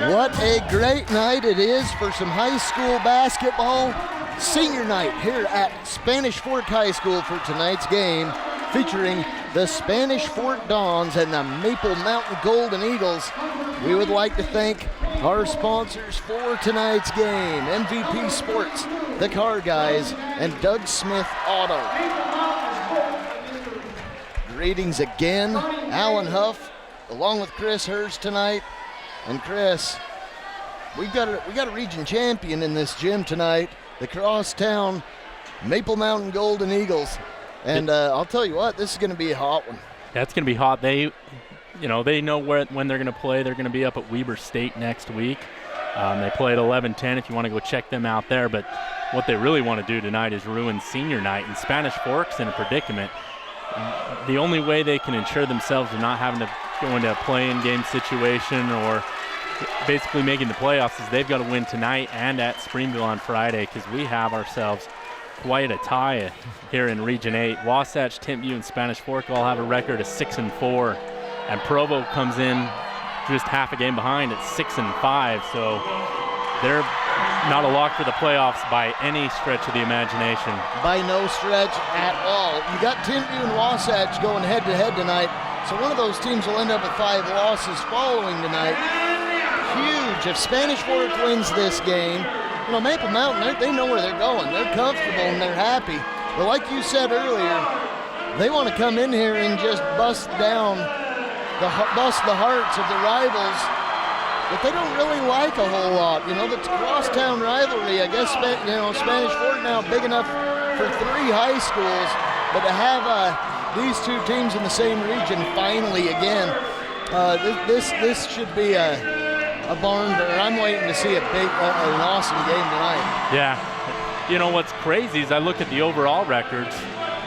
What a great night it is for some high school basketball. Senior night here at Spanish Fork High School for tonight's game, featuring the Spanish Fork Dons and the Maple Mountain Golden Eagles. We would like to thank our sponsors for tonight's game, MVP Sports, the Car Guys, and Doug Smith Auto. Greetings again, Alan Huff, along with Chris Hurst tonight. And Chris, we got a region champion in this gym tonight, the Crosstown Maple Mountain Golden Eagles. And I'll tell you what, this is going to be a hot one. That's going to be hot. They know when they're going to play. They're going to be up at Weber State next week. They play at 11:10 if you want to go check them out there. But what they really want to do tonight is ruin senior night. And Spanish Fork's in a predicament. The only way they can ensure themselves of not having to go into a play-in game situation or basically making the playoffs is they've got to win tonight and at Springville on Friday, because we have ourselves quite a tie here in Region 8. Wasatch, Timpview, and Spanish Fork all have a record of 6-4, and Provo comes in just half a game behind at 6-5. So they're not a lock for the playoffs by any stretch of the imagination. By no stretch at all. You got Timpview and Wasatch going head-to-head tonight, so one of those teams will end up with 5 losses following tonight. Huge. If Spanish Fork wins this game, Maple Mountain, they know where they're going. They're comfortable and they're happy. But like you said earlier, they want to come in here and just bust the hearts of the rivals that they don't really like a whole lot. The crosstown rivalry, I guess, Spanish Fork now big enough for 3 high schools, but to have these 2 teams in the same region finally again, this should be a barn burner. I'm waiting to see an awesome game tonight. Yeah. What's crazy is I look at the overall records,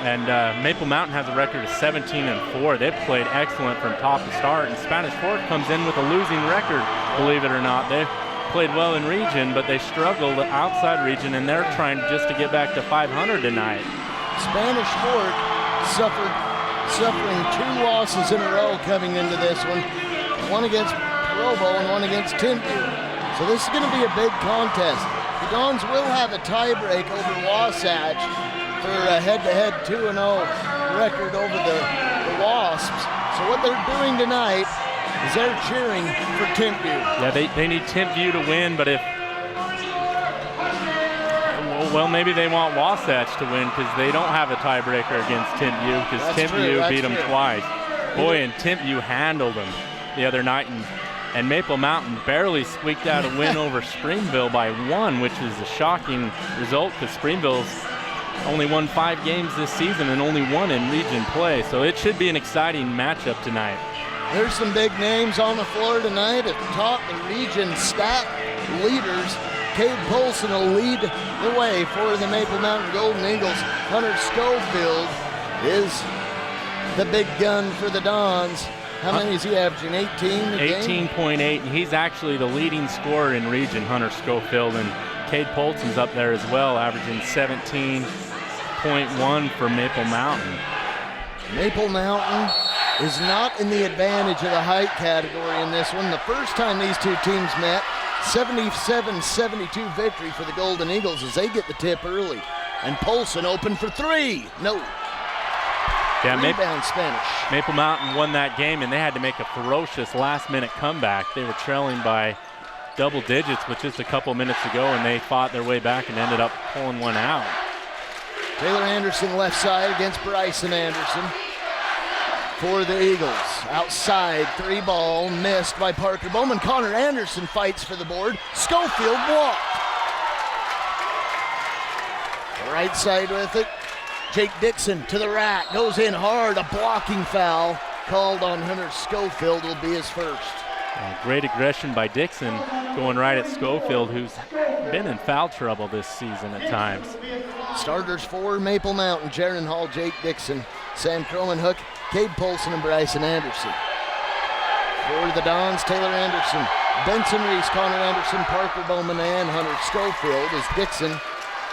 and Maple Mountain has a record of 17-4. They've played excellent from top to start, and Spanish Fork comes in with a losing record, believe it or not. They've played well in region, but they struggled outside region, and they're trying just to get back to 500 tonight. Spanish Fork suffering 2 losses in a row coming into this one against Provo and one against Timpview. So this is going to be a big contest. The Dons will have a tiebreak over Wasatch for a head-to-head 2-0 record over the Wasps. So what they're doing tonight is they're cheering for Timpview. Yeah, they need Timpview to win, but maybe they want Wasatch to win because they don't have a tiebreaker against Timpview, because Timpview beat them twice. Boy, and Timpview handled them the other night, and Maple Mountain barely squeaked out a win over Springville by 1, which is a shocking result because Springville's only won 5 games this season and only 1 in region play. So it should be an exciting matchup tonight. There's some big names on the floor tonight. At the top, the region stat leaders. Cade Polson will lead the way for the Maple Mountain Golden Eagles. Hunter Schofield is the big gun for the Dons. How many is he averaging? 18 18.8, and he's actually the leading scorer in region, Hunter Schofield, and Cade Polson's up there as well, averaging 17.1 for Maple Mountain. Maple Mountain is not in the advantage of the height category in this one. The first time these 2 teams met, 77-72 victory for the Golden Eagles as they get the tip early. And Polson open for 3. No. Yeah, Rebound Spanish. Maple Mountain won that game, and they had to make a ferocious last-minute comeback. They were trailing by double digits with just a couple minutes to go, and they fought their way back and ended up pulling one out. Taylor Anderson left side against Bryson Anderson for the Eagles. Outside, 3 ball, missed by Parker Bowman. Connor Anderson fights for the board. Schofield blocked. Right side with it. Jake Dixon to the rack, goes in hard, a blocking foul called on Hunter Schofield will be his first. Great aggression by Dixon, going right at Schofield, who's been in foul trouble this season at times. Starters for Maple Mountain: Jaron Hall, Jake Dixon, Sam Cromanhook, Cade Polson, and Bryson Anderson. For the Dons, Taylor Anderson, Benson Reese, Connor Anderson, Parker Bowman, and Hunter Schofield as Dixon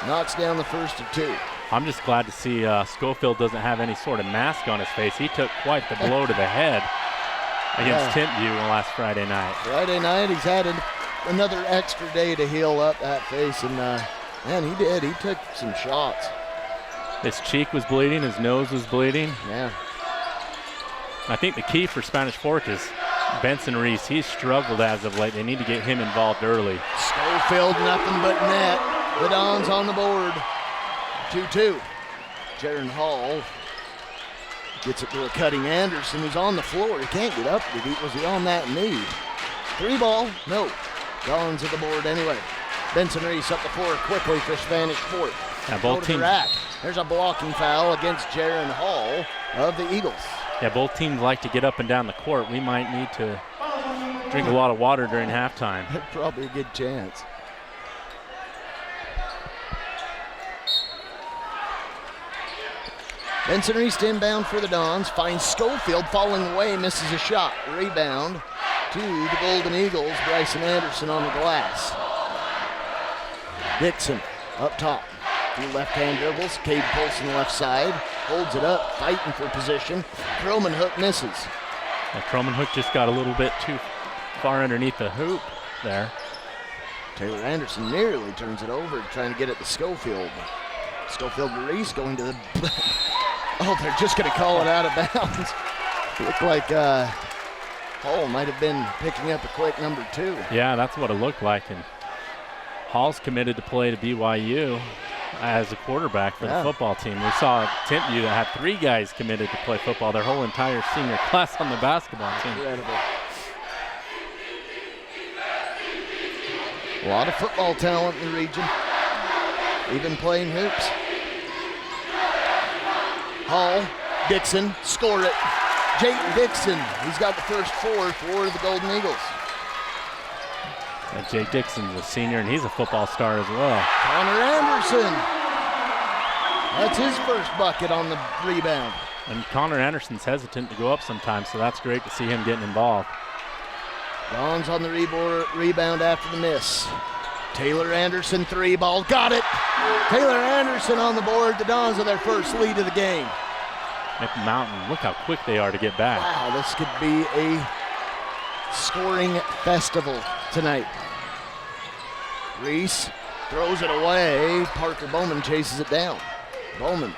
knocks down the first of 2. I'm just glad to see Schofield doesn't have any sort of mask on his face. He took quite the blow to the head. against Timpview last Friday night. Friday night, he's had another extra day to heal up that face, and man, he did. He took some shots. His cheek was bleeding, his nose was bleeding. Yeah. I think the key for Spanish Fork is Benson Reese. He's struggled as of late. They need to get him involved early. Schofield, nothing but net. The Dons on the board. 2-2. Jaron Hall gets it to a Cutting Anderson, who's on the floor. He can't get up. Was he on that knee? 3 ball? No. Dons at the board anyway. Benson Reese up the floor quickly for Spanish Fork. Yeah, both teams. There's a blocking foul against Jaron Hall of the Eagles. Yeah, both teams like to get up and down the court. We might need to drink a lot of water during halftime. Probably a good chance. Benson Reese inbound for the Dons. Finds Schofield falling away, misses a shot. Rebound to the Golden Eagles. Bryson Anderson on the glass. Dixon up top. Few left-hand dribbles. Cade Polson left side. Holds it up, fighting for position. Croman Hook misses. Yeah, Croman Hook just got a little bit too far underneath the hoop there. Taylor Anderson nearly turns it over, trying to get it to Schofield. Schofield to Reese going to the... Oh, they're just going to call it out of bounds. Looked like Hall might have been picking up a quick number 2. Yeah, that's what it looked like. And Hall's committed to play to BYU as a quarterback for the football team. We saw Timpview that had 3 guys committed to play football, their whole entire senior class on the basketball team. Incredible. A lot of football talent in the region, even playing hoops. Hall, Dixon, score it. Jake Dixon, he's got the first 4 for the Golden Eagles. And Jake Dixon's a senior, and he's a football star as well. Connor Anderson, that's his first bucket on the rebound. And Connor Anderson's hesitant to go up sometimes, so that's great to see him getting involved. Dons on the rebound after the miss. Taylor Anderson 3 ball, got it. Taylor Anderson on the board. The Dons are their first lead of the game. Maple Mountain, look how quick they are to get back. Wow, this could be a scoring festival tonight. Reese throws it away. Parker Bowman chases it down. Bowman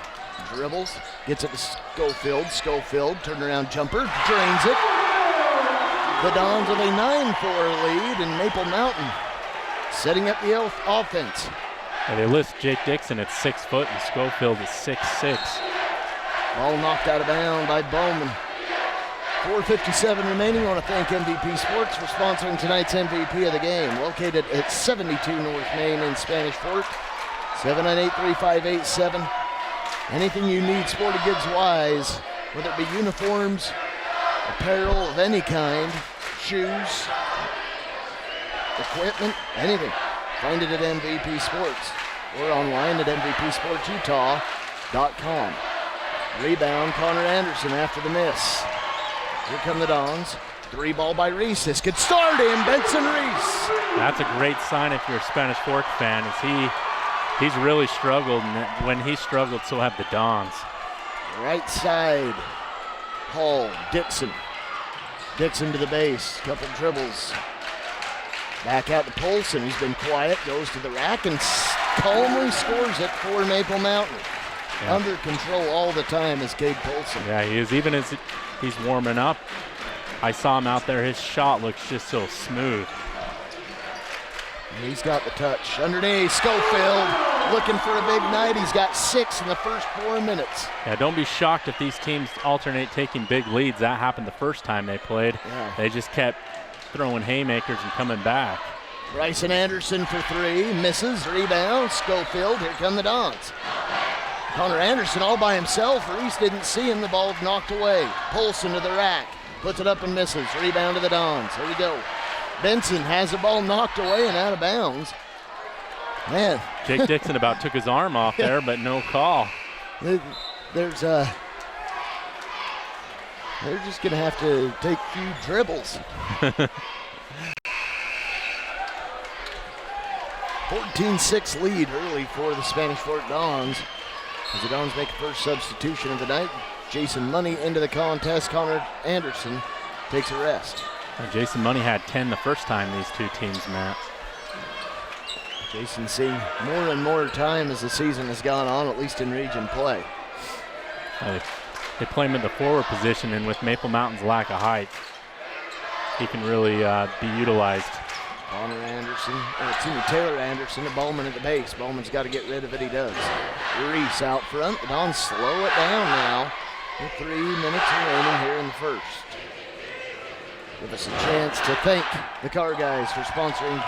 dribbles, gets it to Schofield. Schofield, turnaround jumper, drains it. The Dons with a 9-4 lead, and Maple Mountain setting up the offense. Yeah, they list Jake Dixon at 6 foot, and Schofield is 6'6". Ball knocked out of bounds by Bowman. 4:57 remaining. I want to thank MVP Sports for sponsoring tonight's MVP of the game. Located at 72 North Main in Spanish Fork. 798-3587. Anything you need sporting goods wise, whether it be uniforms, apparel of any kind, shoes, equipment, anything. Find it at MVP Sports or online at MVPSportsUtah.com. Rebound, Connor Anderson after the miss. Here come the Dons. 3 ball by Reese. This could start him, Benson Reese. That's a great sign if you're a Spanish Fork fan, as he's really struggled, and when he struggled, so have the Dons. Right side, Hall, Dixon. Dixon to the base, couple dribbles. Back out to Polson, he's been quiet, goes to the rack and calmly scores it for Maple Mountain. Yeah. Under control all the time is Cade Polson. Yeah, he is. Even as he's warming up, I saw him out there, his shot looks just so smooth. He's got the touch. Underneath, Schofield looking for a big night. He's got 6 in the first 4 minutes. Yeah, don't be shocked if these teams alternate taking big leads. That happened the first time they played. Yeah. They just kept throwing haymakers and coming back. Bryson Anderson for 3, misses, rebound, Schofield, here come the Dons. Connor Anderson all by himself. Reese didn't see him, the ball knocked away. Polson to the rack, puts it up and misses, rebound to the Dons. Here we go. Benson has the ball knocked away and out of bounds. Man. Jake Dixon about took his arm off there, but no call. They're just gonna have to take a few dribbles. 14-6 lead early for the Spanish Fork Dons. As the Dons make the first substitution of the night, Jason Money into the contest. Connor Anderson takes a rest. Jason Money had 10 the first time these two teams met. Jason seeing more and more time as the season has gone on, at least in region play. They play him in the forward position, and with Maple Mountain's lack of height, he can really be utilized. Taylor Anderson, to Bowman at the base. Bowman's got to get rid of it, he does. Reese out front. The Dons slow it down now with 3 minutes remaining here in the first. Give us a chance to thank the Car Guys for sponsoring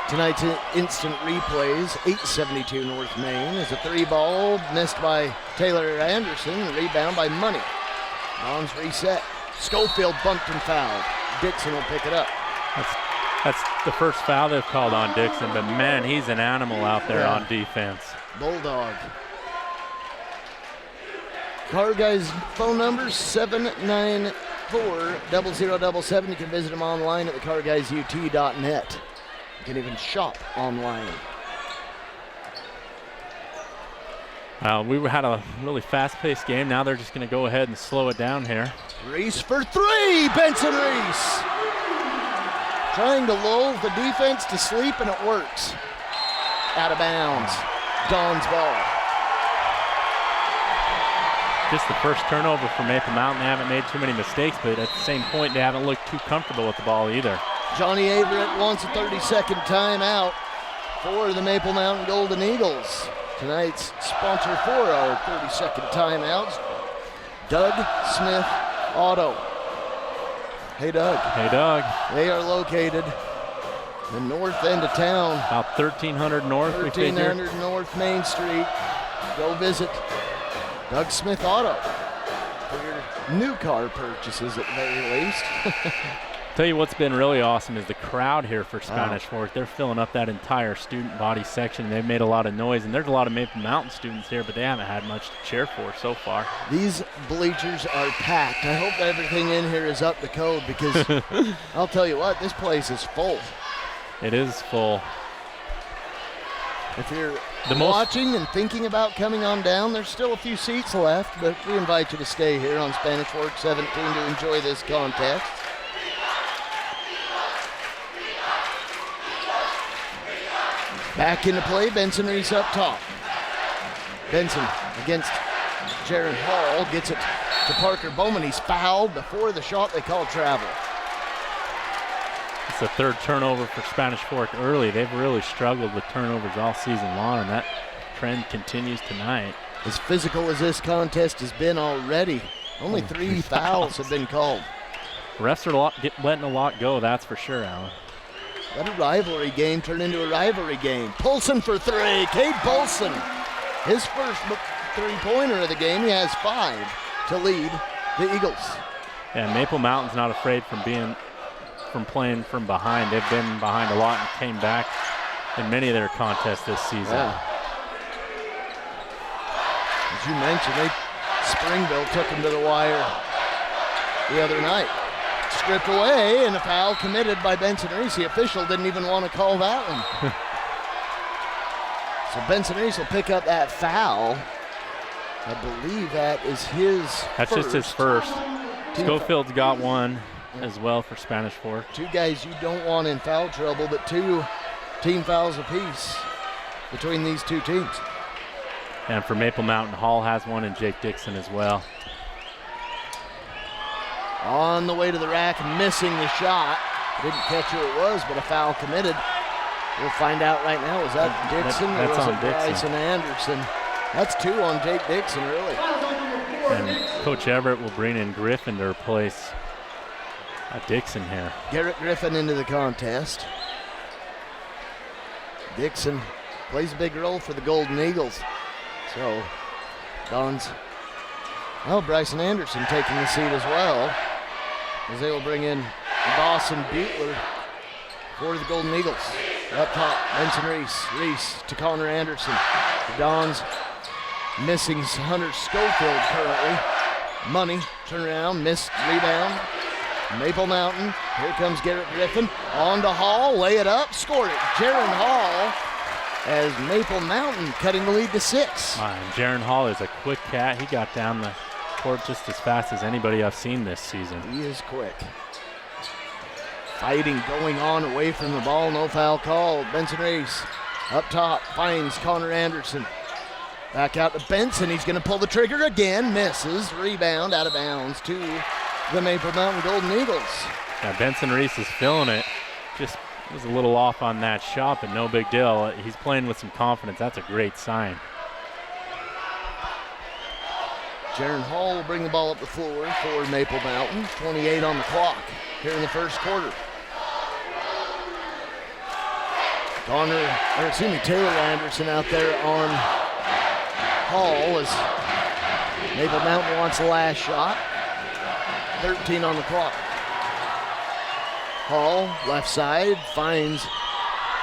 tonight's instant replays. 872 North Main is a 3-ball missed by Taylor Anderson. Rebound by Money. Dons reset. Schofield bumped and fouled. Dixon will pick it up. That's the first foul they've called on Dixon, but man, he's an animal out there on defense. Bulldog. Car Guys phone number 794-0077. You can visit them online at thecarguysut.net. You can even shop online. We had a really fast-paced game. Now they're just going to go ahead and slow it down here. Reese for 3. Benson Reese trying to lull the defense to sleep, and it works. Out of bounds. Don's ball. Just the first turnover for Maple Mountain. They haven't made too many mistakes, but at the same point, they haven't looked too comfortable with the ball either. Johnny Averett wants a 30-second timeout for the Maple Mountain Golden Eagles. Tonight's sponsor for our 30-second timeouts, Doug Smith Auto. Hey, Doug. Hey, Doug. They are located the north end of town. About 1300 north, 1300 North Main Street. Go visit Doug Smith Auto for your new car purchases at the very least. Tell you what's been really awesome is the crowd here for Spanish Fork. They're filling up that entire student body section. They've made a lot of noise, and there's a lot of Maple Mountain students here, but they haven't had much to cheer for so far. These bleachers are packed. I hope everything in here is up to code, because I'll tell you what, this place is full. It is full. If you're watching and thinking about coming on down, there's still a few seats left, but we invite you to stay here on Spanish Fork 17 to enjoy this contest. Back into play, Benson Reese up top. Benson against Jaron Hall, gets it to Parker Bowman. He's fouled before the shot. They call travel. It's the third turnover for Spanish Fork early. They've really struggled with turnovers all season long, and that trend continues tonight. As physical as this contest has been already, only 3 fouls have been called. Refs are letting a lot go, that's for sure, Alan. Let a rivalry game turn into a rivalry game. Polson for 3. Cade Polson, his first three-pointer of the game. He has 5 to lead the Eagles. Yeah, Maple Mountain's not afraid from playing from behind. They've been behind a lot and came back in many of their contests this season. Yeah. As you mentioned, Springville took them to the wire the other night. Stripped away, and a foul committed by Benson Reese. The official didn't even want to call that one. So Benson Reese will pick up that foul. I believe that is his That's first. Just his first. Schofield's got one as well for Spanish Fork. 2 guys you don't want in foul trouble, but 2 team fouls apiece between these 2 teams. And for Maple Mountain, Hall has one, and Jake Dixon as well. On the way to the rack, missing the shot. Didn't catch who it was, but a foul committed. We'll find out right now. Was that Dixon or was it Bryson Anderson? That's 2 on Jake Dixon, really. And Coach Everett will bring in Griffin to replace Dixon here. Garrett Griffin into the contest. Dixon plays a big role for the Golden Eagles. So, Dons. Well, Bryson Anderson taking the seat as well, as they will bring in Dawson Butler for the Golden Eagles. Up top, Benson Reese. Reese to Connor Anderson. The Dons missing Hunter Schofield currently. Money, turn around, missed rebound. Maple Mountain, here comes Garrett Griffin. On to Hall, lay it up, scored it. Jaron Hall, as Maple Mountain cutting the lead to 6. Jaron Hall is a quick cat. He got down the backcourt just as fast as anybody I've seen this season. He is quick. Fighting going on away from the ball. No foul called. Benson Reese up top finds Connor Anderson. Back out to Benson. He's going to pull the trigger again. Misses. Rebound out of bounds to the Maple Mountain Golden Eagles. Yeah, Benson Reese is feeling it. Just was a little off on that shot, but no big deal. He's playing with some confidence. That's a great sign. Jaron Hall will bring the ball up the floor for Maple Mountain. 28 on the clock here in the first quarter. Taylor Anderson out there on Hall as Maple Mountain wants the last shot. 13 on the clock. Hall, left side, finds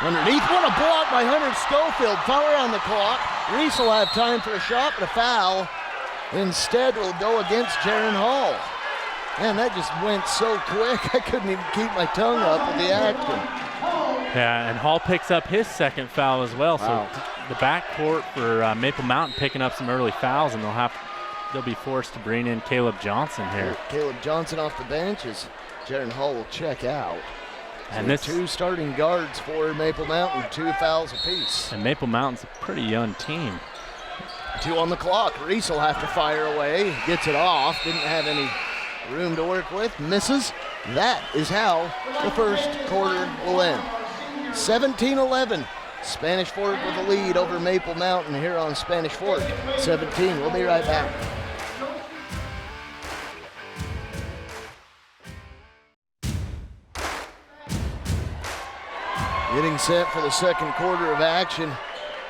underneath. What a block by Hunter Schofield. Foul on the clock. Reese will have time for a shot, but a foul instead will go against Jaron Hall. Man, that just went so quick, I couldn't even keep my tongue up with the action. Yeah, and Hall picks up his second foul as well. Wow. So the backcourt for Maple Mountain picking up some early fouls, and they'll be forced to bring in Caleb Johnson here. Caleb Johnson off the bench as Jaron Hall will check out. And so this 2 starting guards for Maple Mountain, 2 fouls apiece. And Maple Mountain's a pretty young team. 2 on the clock. Reese will have to fire away. Gets it off. Didn't have any room to work with. Misses. That is how the first quarter will end. 17-11. Spanish Fork with a lead over Maple Mountain here on Spanish Fork. 17. We'll be right back. Getting set for the second quarter of action.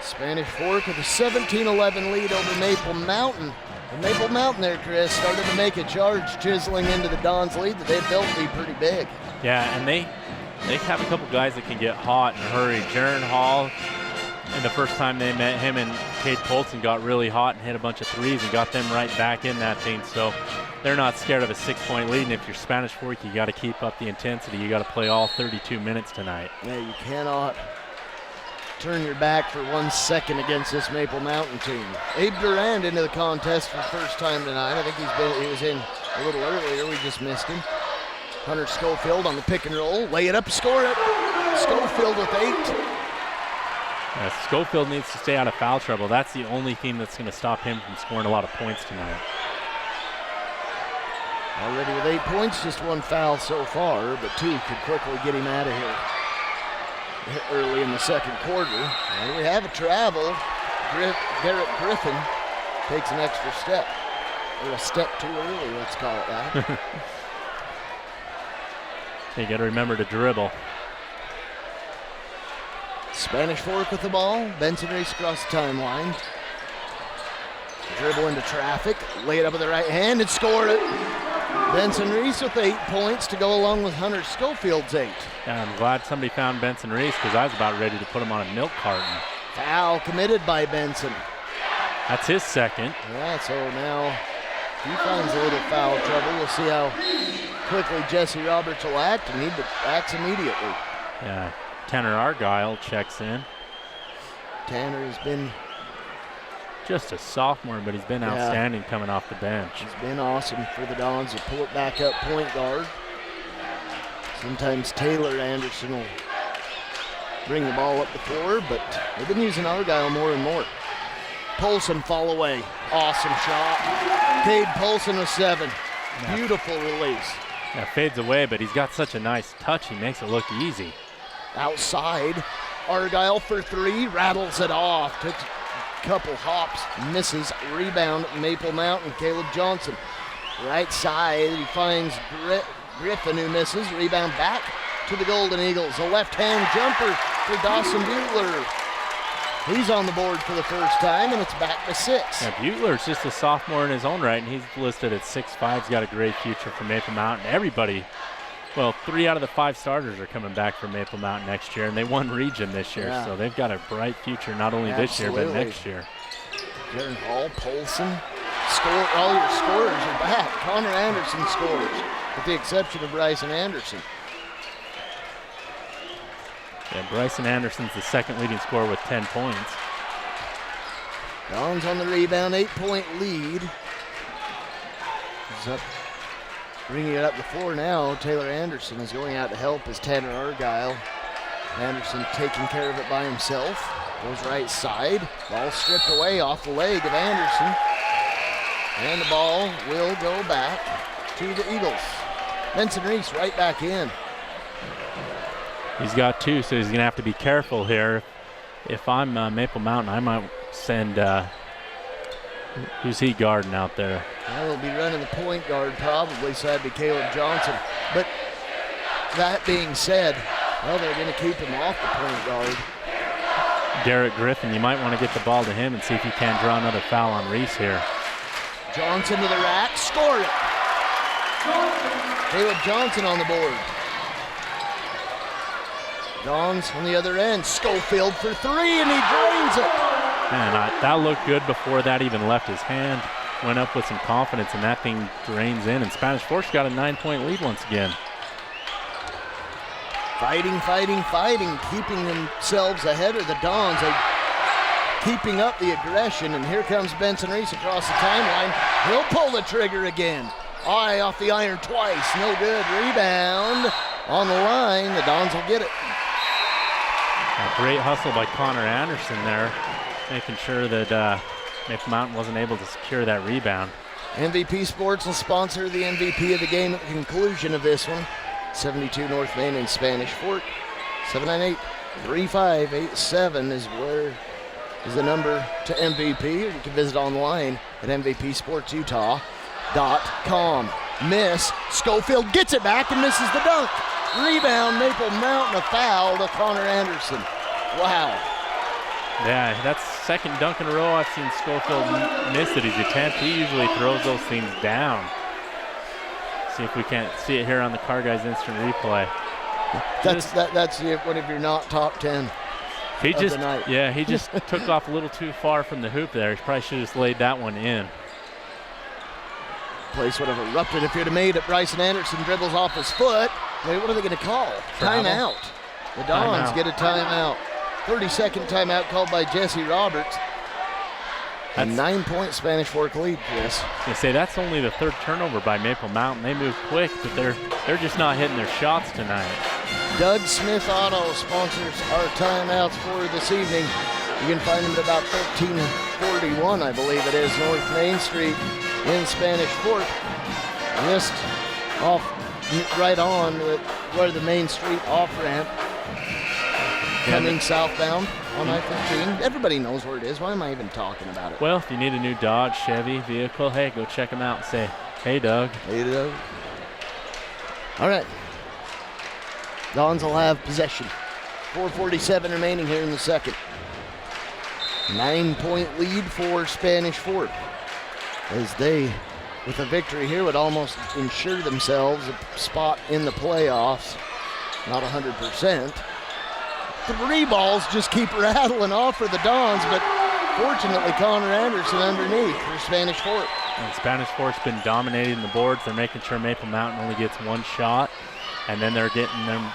Spanish Fork with a 17-11 lead over Maple Mountain. And Maple Mountain there, Chris, started to make a charge, chiseling into the Dons lead that they built to be pretty big. Yeah, and they have a couple guys that can get hot in a hurry. Jaron Hall, and the first time they met, him and Cade Polson got really hot and hit a bunch of threes and got them right back in that thing. So they're not scared of a 6-point lead, and if you're Spanish Fork, you got to keep up the intensity. You got to play all 32 minutes tonight. Yeah, you cannot turn your back for 1 second against this Maple Mountain team. Abe Durand into the contest for the first time tonight. I think he was in a little earlier. We just missed him. Hunter Schofield on the pick and roll. Lay it up, score it. Schofield with 8. Yeah, Schofield needs to stay out of foul trouble. That's the only thing that's going to stop him from scoring a lot of points tonight. Already with 8 points, just 1 foul so far, but 2 could quickly get him out of here early in the second quarter. And we have a travel. Garrett Griffin takes an extra step, or a step too early, let's call it that. You got to remember to dribble. Spanish Fork with the ball. Benson Reese across the timeline. Dribble into traffic. Lay it up with the right hand and score it. Benson Reese with 8 points to go along with Hunter Schofield's 8. Yeah, I'm glad somebody found Benson Reese because I was about ready to put him on a milk carton. Foul committed by Benson. That's his second. Yeah, so now he finds a little foul trouble. We'll see how quickly Jesse Roberts will act, and he acts immediately. Yeah, Tanner Argyle checks in. Tanner has been just a sophomore, but he's been outstanding coming off the bench. He's been awesome for the Dons to pull it back up point guard. Sometimes Taylor Anderson will bring the ball up the floor, but they've been using Argyle more and more. Polson fall away. Awesome shot. Cade Polson with 7. Yeah. Beautiful release. Yeah, fades away, but he's got such a nice touch. He makes it look easy. Outside, Argyle for 3, rattles it off. Took a couple hops, misses. Rebound, Maple Mountain, Caleb Johnson. Right side, he finds Griffin, who misses. Rebound back to the Golden Eagles. A left-hand jumper for Dawson Butler. He's on the board for the first time, and it's back to 6. Yeah, Butler's just a sophomore in his own right, and he's listed at 6'5". He's got a great future for Maple Mountain. Everybody, well, 3 out of the 5 starters are coming back from Maple Mountain next year, and they won region this year, so they've got a bright future not only this year, but next year. Jaron Hall, Polson, all your scorers are back. Connor Anderson scores, with the exception of Bryson Anderson. Yeah, Bryson Anderson's the second leading scorer with 10 points. Dons on the rebound, 8-point lead. He's up, bringing it up the floor now. Taylor Anderson is going out to help as Tanner Argyle. Anderson taking care of it by himself. Goes right side. Ball stripped away off the leg of Anderson. And the ball will go back to the Eagles. Benson Reese right back in. He's got 2, so he's going to have to be careful here. If I'm Maple Mountain, I might send, who's he guarding out there? Well, he'll be running the point guard probably, so that'd be Caleb Johnson. But that being said, well, they're going to keep him off the point guard. Garrett Griffin, you might want to get the ball to him and see if you can't draw another foul on Reese here. Johnson to the rack, score it. Caleb Johnson on the board. Dons on the other end. Schofield for 3, and he drains it. Man, that looked good before that even left his hand. Went up with some confidence, and that thing drains in. And Spanish Force got a 9-point lead once again. Fighting, keeping themselves ahead of the Dons. Keeping up the aggression, and here comes Benson Reese across the timeline. He'll pull the trigger again. Eye off the iron twice, no good. Rebound on the line. The Dons will get it. A great hustle by Connor Anderson there, making sure that Maple Mountain wasn't able to secure that rebound. MVP Sports will sponsor the MVP of the game at the conclusion of this one. 72 North Main in Spanish Fort. 798-3587 is the number to MVP, or you can visit online at mvpsportsutah.com. Miss. Schofield gets it back and misses the dunk. Rebound, Maple Mountain, a foul to Connor Anderson. Wow. Yeah, that's second dunk in a row I've seen Schofield miss at his attempt. He usually throws those things down. See if we can't see it here on the Car Guys instant replay. That's one of your not top 10 he of just, the night. Yeah, he just took off a little too far from the hoop there. He probably should have just laid that one in. Place would have erupted if he'd have made it. Bryson Anderson dribbles off his foot. What are they going to call? Timeout. The Dons get a timeout. 30-second timeout called by Jesse Roberts. A 9-point Spanish Fork lead, Chris. I say that's only the 3rd turnover by Maple Mountain. They move quick, but they're just not hitting their shots tonight. Doug Smith Auto sponsors our timeouts for this evening. You can find them at about 1341, I believe it is, North Main Street in Spanish Fork. Just off, right on where the Main Street off-ramp. Coming southbound on I-15. Everybody knows where it is. Why am I even talking about it? Well, if you need a new Dodge, Chevy vehicle, hey, go check them out and say, hey, Doug. Hey, Doug. All right. Dons will have possession. 4:47 remaining here in the second. 9-point lead for Spanish Fort, as they, with a victory here, would almost ensure themselves a spot in the playoffs. Not 100%. 3 balls just keep rattling off for the Dons, but fortunately Connor Anderson underneath for Spanish Fort. And Spanish Fort's been dominating the boards. They're making sure Maple Mountain only gets 1 shot, and then they're getting them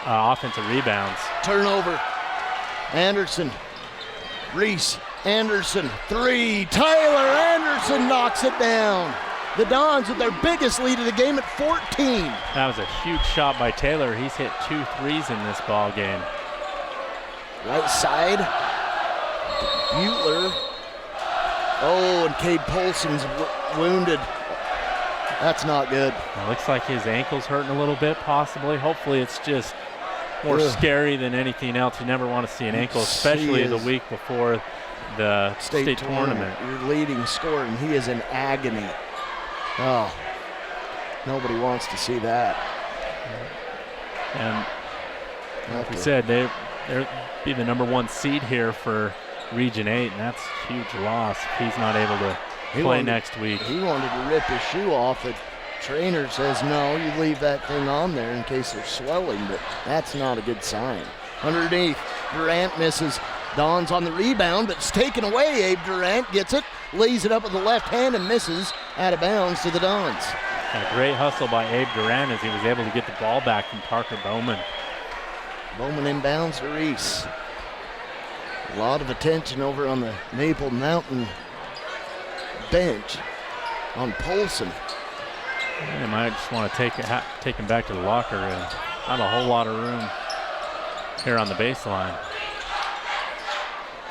offensive rebounds. Turnover. Anderson. Reese. Anderson. 3. Tyler Anderson knocks it down. The Dons with their biggest lead of the game at 14. That was a huge shot by Taylor. He's hit 2 threes in this ball game. Right side. Butler. Oh, and Cade Polson's wounded. That's not good. It looks like his ankle's hurting a little bit, possibly. Hopefully it's just more scary than anything else. You never want to see an ankle, especially the week before the state tournament. Your leading scorer, and he is in agony. Oh, nobody wants to see that. And like we said, they'll be the #1 seed here for Region 8, and that's a huge loss if he's not able to play next week. He wanted to rip his shoe off. The trainer says, no, you leave that thing on there in case there's swelling, but that's not a good sign. Underneath, Durant misses. Dons on the rebound, but it's taken away. Abe Durant gets it, lays it up with the left hand, and misses out of bounds to the Dons. A great hustle by Abe Durant as he was able to get the ball back from Parker Bowman. Bowman inbounds to Reese. A lot of attention over on the Maple Mountain bench on Polson. They might just want to take him back to the locker room. Not a whole lot of room here on the baseline.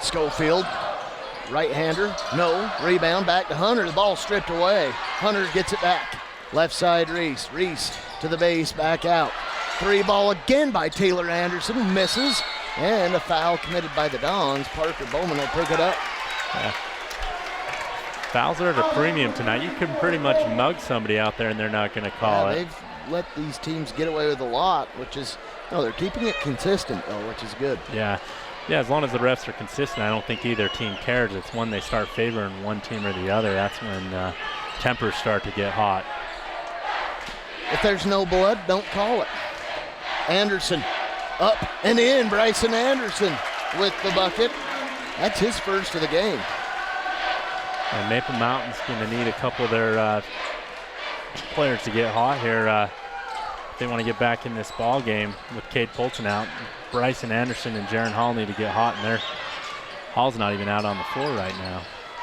Schofield, right-hander, no. Rebound back to Hunter. The ball stripped away. Hunter gets it back. Left side, Reese. Reese to the base, back out. 3 ball again by Taylor Anderson, who misses. And a foul committed by the Dons. Parker Bowman will pick it up. Yeah. Fouls are at a premium tonight. You can pretty much mug somebody out there and they're not going to call it. They've let these teams get away with a lot, which is, no, they're keeping it consistent, though, which is good. Yeah. Yeah, as long as the refs are consistent, I don't think either team cares. It's when they start favoring one team or the other. That's when tempers start to get hot. If there's no blood, don't call it. Anderson up and in. Bryson Anderson with the bucket. That's his first of the game. And Maple Mountain's going to need a couple of their players to get hot here. If they want to get back in this ball game with Cade Polton out. Bryson Anderson and Jaron Hall need to get hot, and Hall's not even out on the floor right now.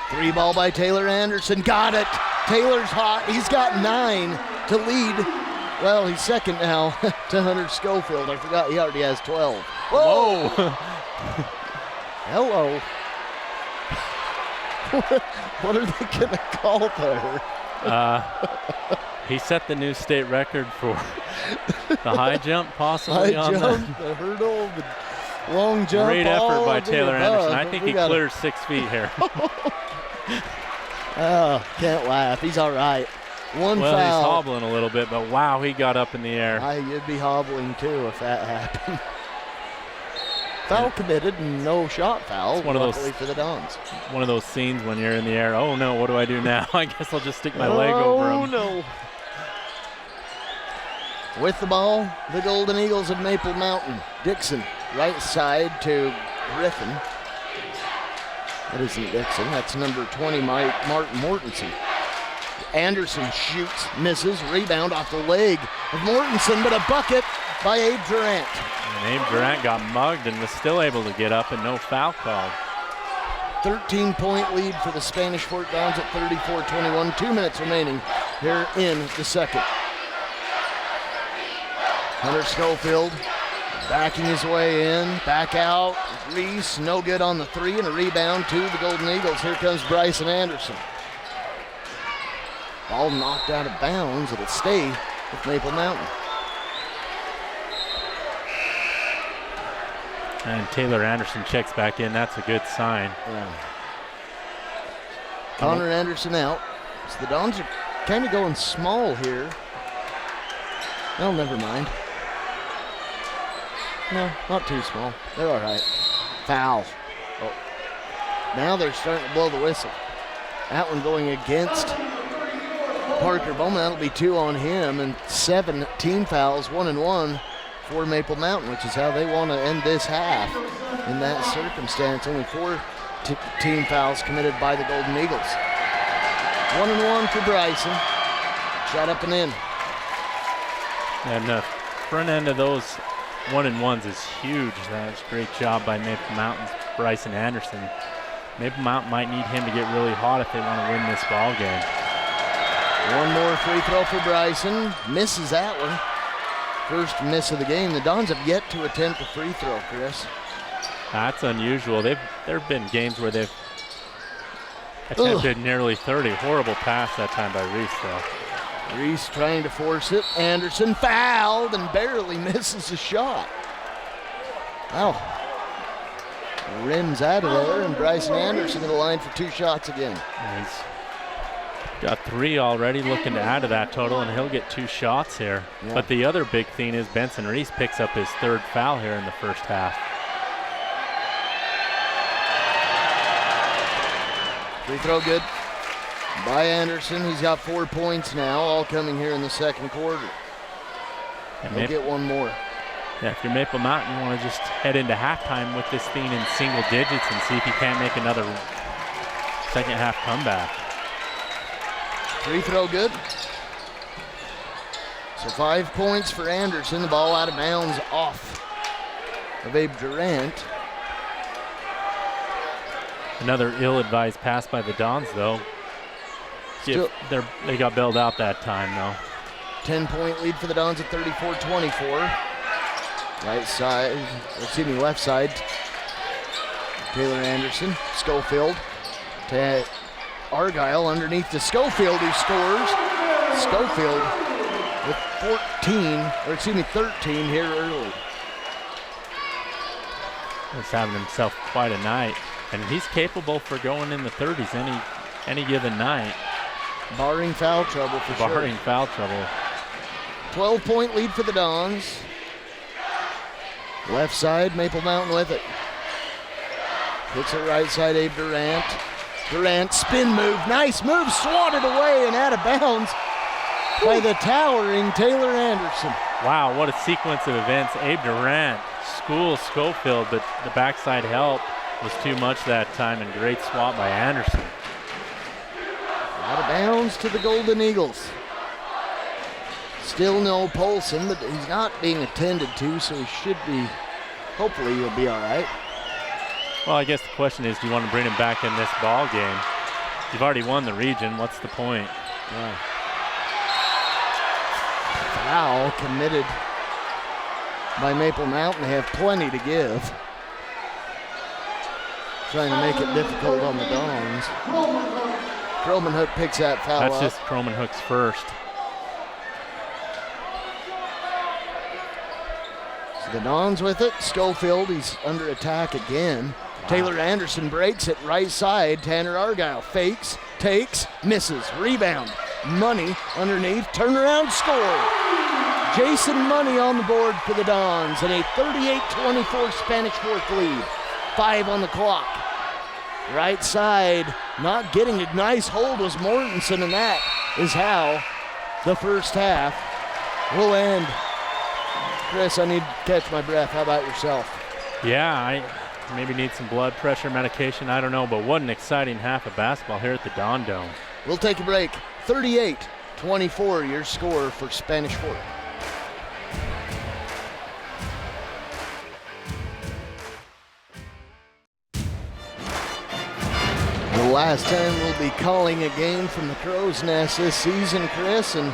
3 ball by Taylor Anderson. Got it. Taylor's hot. He's got 9 to lead. Well, he's second now to Hunter Schofield. I forgot he already has 12. Whoa! Hello. What are they going to call there? He set the new state record for the high jump, possibly. High jump, the hurdle, the long jump. Great effort by of the Taylor above. Anderson. I think he clears 6 feet here. Oh, can't laugh. He's all right. One well, foul. he's hobbling a little bit, but wow, he got up in the air. You'd be hobbling too if that happened. Foul committed and no shot foul. It's one of those, for the Dons. One of those scenes when you're in the air. Oh no, what do I do now? I guess I'll just stick my leg over him. Oh no. With the ball, the Golden Eagles of Maple Mountain. Dixon, right side to Griffin. That isn't Dixon, that's number 20, Martin Mortensen. Anderson shoots, misses, rebound off the leg of Mortensen, but a bucket by Abe Durant. And Abe Durant got mugged and was still able to get up and no foul called. 13-point lead for the Spanish Fort Dons at 34-21. 2 minutes remaining here in the second. Hunter Schofield backing his way in, back out. Reese, no good on the 3, and a rebound to the Golden Eagles. Here comes Bryson Anderson. Ball knocked out of bounds. It'll stay with Maple Mountain. And Taylor Anderson checks back in. That's a good sign. Yeah. Connor Anderson out. So the Dons are kind of going small here. Oh, never mind. No, not too small. They're all right. Foul. Oh. Now they're starting to blow the whistle. That one going against Parker Bowman. That'll be 2 on him, and 7 team fouls, 1 and 1 for Maple Mountain, which is how they want to end this half. In that circumstance, only 4 team fouls committed by the Golden Eagles. 1 and 1 for Bryson. Shot up and in. And the front end of those 1-and-1s is huge. That's a great job by Maple Mountain's Bryson Anderson. Maple Mountain might need him to get really hot if they want to win this ball game. 1 more free throw for Bryson. Misses that one. First miss of the game. The Dons have yet to attempt a free throw, Chris. That's unusual. There have been games where they've attempted nearly 30. Horrible pass that time by Reese, though. Reese trying to force it. Anderson fouled and barely misses a shot. Wow. Rims out of there, and Bryson Anderson to the line for 2 shots again. And he's got 3 already, looking to add to that total, and he'll get 2 shots here. Yeah. But the other big thing is Benson Reese picks up his 3rd foul here in the first half. Free throw good by Anderson. He's got 4 points now, all coming here in the second quarter. He'll get 1 more. Yeah, if you're Maple Mountain, you want to just head into halftime with this thing in single digits and see if you can't make another second half comeback. Free throw good. So 5 points for Anderson. The ball out of bounds off of Abe Durant. Another ill-advised pass by the Dons, though. They got bailed out that time, though. 10-point lead for the Dons at 34-24. Left side. Taylor Anderson, Schofield to Argyle underneath to Schofield, who scores. Schofield with 13 here early. He's having himself quite a night, and he's capable for going in the 30s any given night. Barring foul trouble for sure. Barring foul trouble. 12-point lead for the Dons. Left side, Maple Mountain with it. Hits it right side, Abe Durant. Durant, spin move, nice move, swatted away and out of bounds by the towering Taylor Anderson. Wow, what a sequence of events. Abe Durant schools Schofield, but the backside help was too much that time, and great swat by Anderson. Out of bounds to the Golden Eagles. Still no Polson, but he's not being attended to, so he should be, hopefully he'll be all right. Well, I guess the question is, do you want to bring him back in this ball game? You've already won the region. What's the point? Yeah. Foul committed by Maple Mountain. They have plenty to give. Trying to make it difficult on the Dons. Cromanhook picks that foul up. That's just Cromanhook's first. So the Dons with it. Schofield, he's under attack again. Wow. Taylor Anderson breaks it right side. Tanner Argyle fakes, takes, misses. Rebound. Money underneath. Turnaround score. Jason Money on the board for the Dons and a 38-24 Spanish Fork lead. 5 on the clock. Right side, not getting a nice hold was Mortensen, and that is how the first half will end. Chris, I need to catch my breath. How about yourself? Yeah, I maybe need some blood pressure medication. I don't know, but what an exciting half of basketball here at the Don Dome. We'll take a break. 38-24, your score for Spanish Fork. The last time we'll be calling a game from the Crow's Nest this season, Chris, and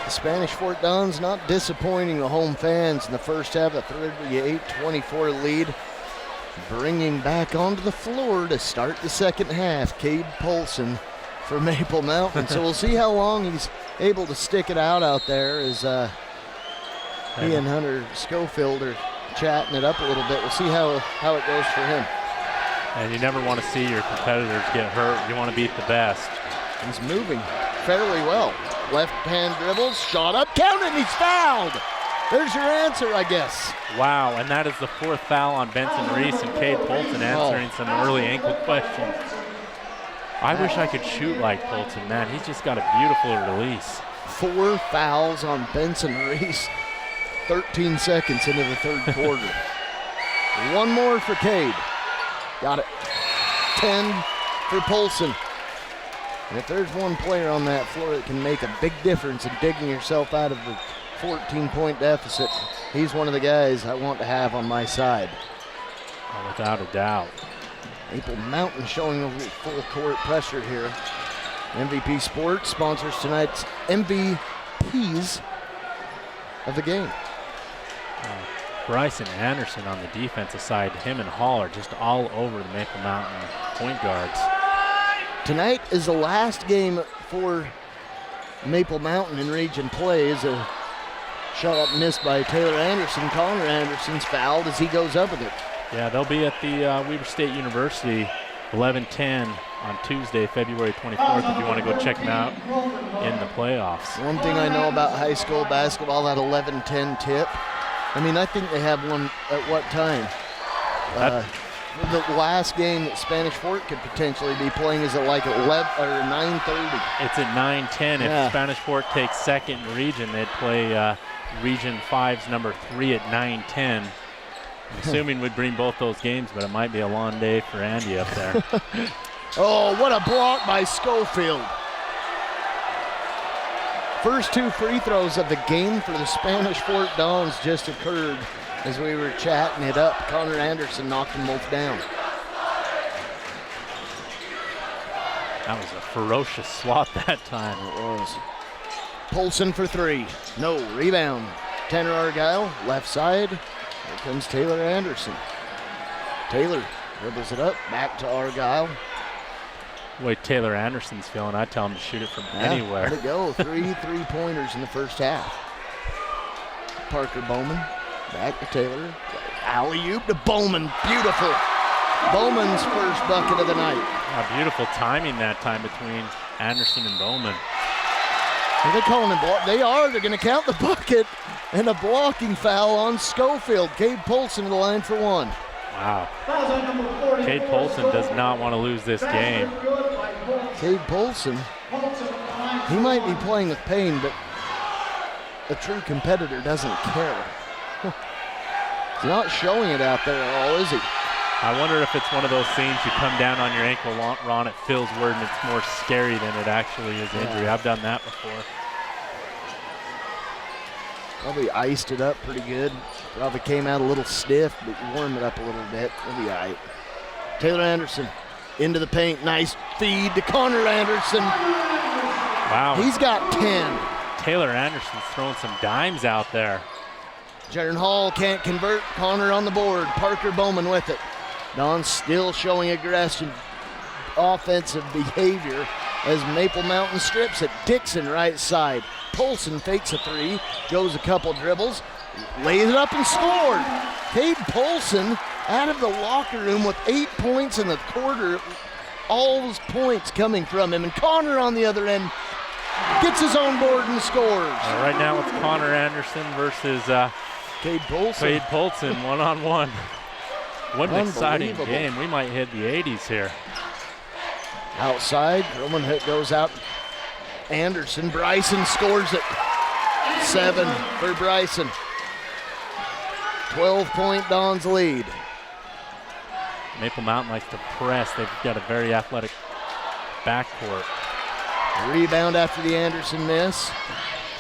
the Spanish Fork Dons not disappointing the home fans in the first half, a 38-24 lead. Bringing back onto the floor to start the second half, Cade Polson for Maple Mountain. So we'll see how long he's able to stick it out there as he and Hunter Schofield are chatting it up a little bit. We'll see how it goes for him. And you never want to see your competitors get hurt. You want to beat the best. He's moving fairly well. Left hand dribbles, shot up, counted, he's fouled. There's your answer, I guess. Wow, and that is the fourth foul on Benson Reese, and Cade Polson answering some early ankle questions. I wish I could shoot like Polson, man. He's just got a beautiful release. 4 fouls on Benson Reese, 13 seconds into the third quarter. One more for Cade. Got it. 10 for Polson. And if there's one player on that floor that can make a big difference in digging yourself out of the 14-point deficit, he's one of the guys I want to have on my side. Oh, without a doubt. Maple Mountain showing a little full court pressure here. MVP Sports sponsors tonight's MVPs of the game. Bryson Anderson on the defensive side, him and Hall are just all over the Maple Mountain point guards. Tonight is the last game for Maple Mountain in region play. Is a shot up missed by Taylor Anderson. Connor Anderson's fouled as he goes up with it. Yeah, they'll be at the Weber State University 11-10 on Tuesday, February 24th, if you want to go check them out in the playoffs. One thing I know about high school basketball, that 11-10 tip. I mean, I think they have one at what time? The last game that Spanish Fork could potentially be playing is at like 11 or 9:30. It's at 9:10. Yeah. If Spanish Fork takes second in region, they'd play Region 5's number 3 at 9:10. I'm assuming we'd bring both those games, but it might be a long day for Andy up there. Oh, what a block by Schofield. First 2 free throws of the game for the Spanish Fork Dons just occurred as we were chatting it up. Connor Anderson knocked them both down. That was a ferocious swat that time. It was. Polson for three. No. Rebound. Tanner Argyle, left side. Here comes Taylor Anderson. Taylor dribbles it up. Back to Argyle. The way Taylor Anderson's feeling, I tell him to shoot it from anywhere. Let it go. Three-pointers in the first half. Parker Bowman. Back to Taylor. Alley-oop to Bowman. Beautiful. Bowman's first bucket of the night. Beautiful timing that time between Anderson and Bowman. Are they calling him block? They are. They're going to count the bucket and a blocking foul on Schofield. Cade Polson to the line for one. Wow. Cade Polson does not want to lose this game. Cade Polson, he might be playing with pain, but a true competitor doesn't care. He's not showing it out there at all, is he? I wonder if it's one of those scenes you come down on your ankle, Ron, it feels weird and it's more scary than it actually is injury. Yeah. I've done that before. Probably iced it up pretty good. Probably came out a little stiff, but warmed it up a little bit. It'll be all right. Taylor Anderson into the paint. Nice feed to Connor Anderson. Wow. He's got 10. Taylor Anderson's throwing some dimes out there. Jaron Hall can't convert. Connor on the board. Parker Bowman with it. Don still showing aggression, offensive behavior as Maple Mountain strips it. Dixon right side. Polson fakes a three, goes a couple dribbles, lays it up and scored. Cade Polson out of the locker room with 8 points in the quarter. All those points coming from him. And Connor on the other end gets his own board and scores. Right now it's Connor Anderson versus Cade Polson. Cade Polson one-on-one. What an exciting game. We might hit the 80s here. Outside, Roman hit goes out. Anderson, Bryson scores it. 7 for Bryson. 12-point Don's lead. Maple Mountain likes to press. They've got a very athletic backcourt. Rebound after the Anderson miss.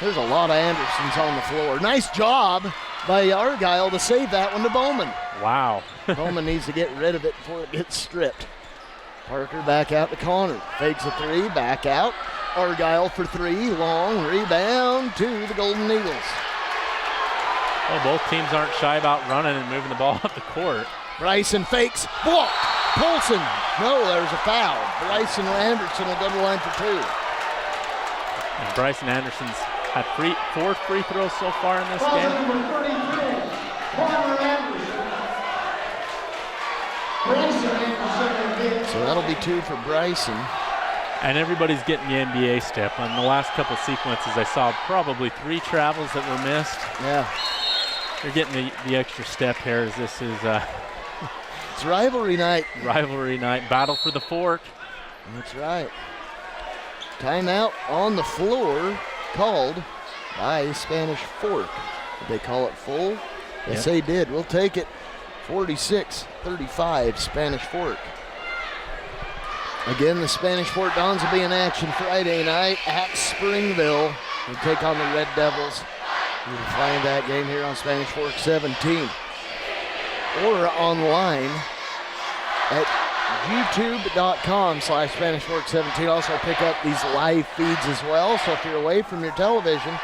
There's a lot of Andersons on the floor. Nice job by Argyle to save that one to Bowman. Wow. Bowman needs to get rid of it before it gets stripped. Parker back out to Connor. Fakes a three, back out. Argyle for three, long rebound to the Golden Eagles. Well, both teams aren't shy about running and moving the ball up the court. Bryson fakes, blocked. Polson, no, there's a foul. Bryson Anderson will go to the line for two. And Bryson Anderson's had 4 free throws so far in this game. So that'll be 2 for Bryson. And everybody's getting the NBA step. On the last couple sequences, I saw probably 3 travels that were missed. Yeah. They're getting the extra step here as this is It's rivalry night. rivalry night, battle for the fork. That's right. Timeout on the floor called by Spanish Fork. Did they call it full? Yes, they did. We'll take it. 46-35 Spanish Fork. Again, the Spanish Fork Dons will be in action Friday night at Springville. They take on the Red Devils. You can find that game here on Spanish Fork 17 or online at youtube.com/Spanish Fork 17. Also pick up these live feeds as well. So if you're away from your television,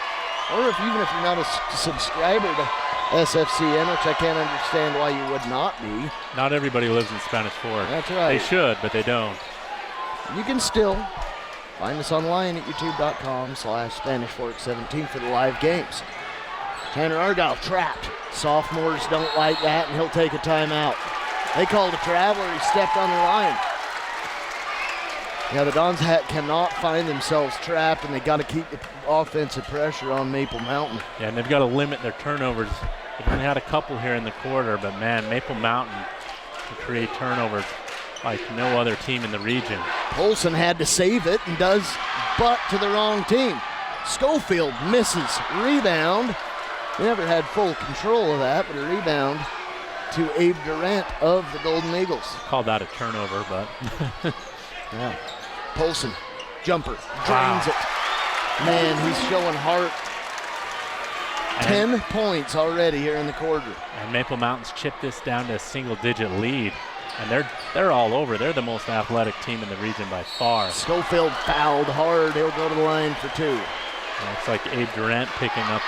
or even if you're not a subscriber to SFCN, which I can't understand why you would not be. Not everybody lives in Spanish Fork. That's right. They should, but they don't. You can still find us online at youtube.com/Spanish Fork 17 for the live games. Tanner Argyle trapped. Sophomores don't like that, and he'll take a timeout. They called a traveler. He stepped on the line. Yeah, the Dons cannot find themselves trapped, and they got to keep the offensive pressure on Maple Mountain. Yeah, and they've got to limit their turnovers. They've only had a couple here in the quarter, but man, Maple Mountain can create turnovers like no other team in the region. Polson had to save it and does, but to the wrong team. Schofield misses. Rebound. He never had full control of that, but a rebound to Abe Durant of the Golden Eagles. Called that a turnover, but Yeah. Polson, jumper, drains it. Man, he's showing heart. 10 points already here in the quarter. And Maple Mountain's chipped this down to a single-digit lead. And they're all over. They're the most athletic team in the region by far. Schofield fouled hard. He'll go to the line for 2. Looks like Abe Durant picking up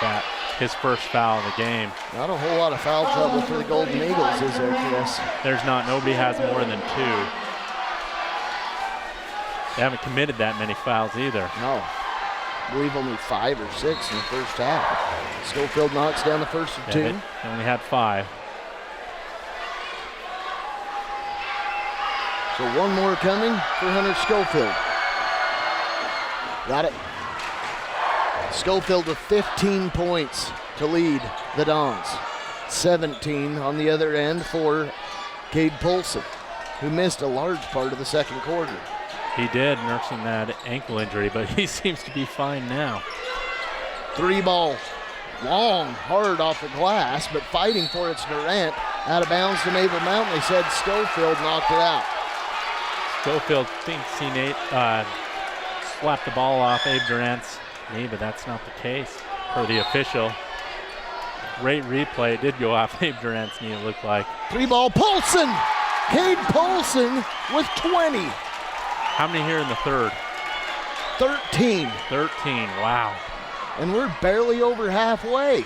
his first foul of the game. Not a whole lot of foul trouble for the Golden Eagles, is there, Chris? There's not. Nobody has more than 2. They haven't committed that many fouls either. No. I believe only 5 or 6 in the first half. Schofield knocks down the first of 2. They only had 5. So one more coming for Hunter Schofield. Got it. Schofield with 15 points to lead the Dons. 17 on the other end for Cade Polson, who missed a large part of the second quarter. He did, nursing that ankle injury, but he seems to be fine now. 3 ball, long, hard off the glass, but fighting for it's Durant. Out of bounds to Maple Mountain. They said Schofield knocked it out. Schofield thinks he slapped the ball off Abe Durant's knee, but that's not the case for the official. Great replay. It did go off Abe Durant's knee, it looked like. 3 ball, Polson! Cade Polson with 20. How many here in the third? 13. 13, wow. And we're barely over halfway.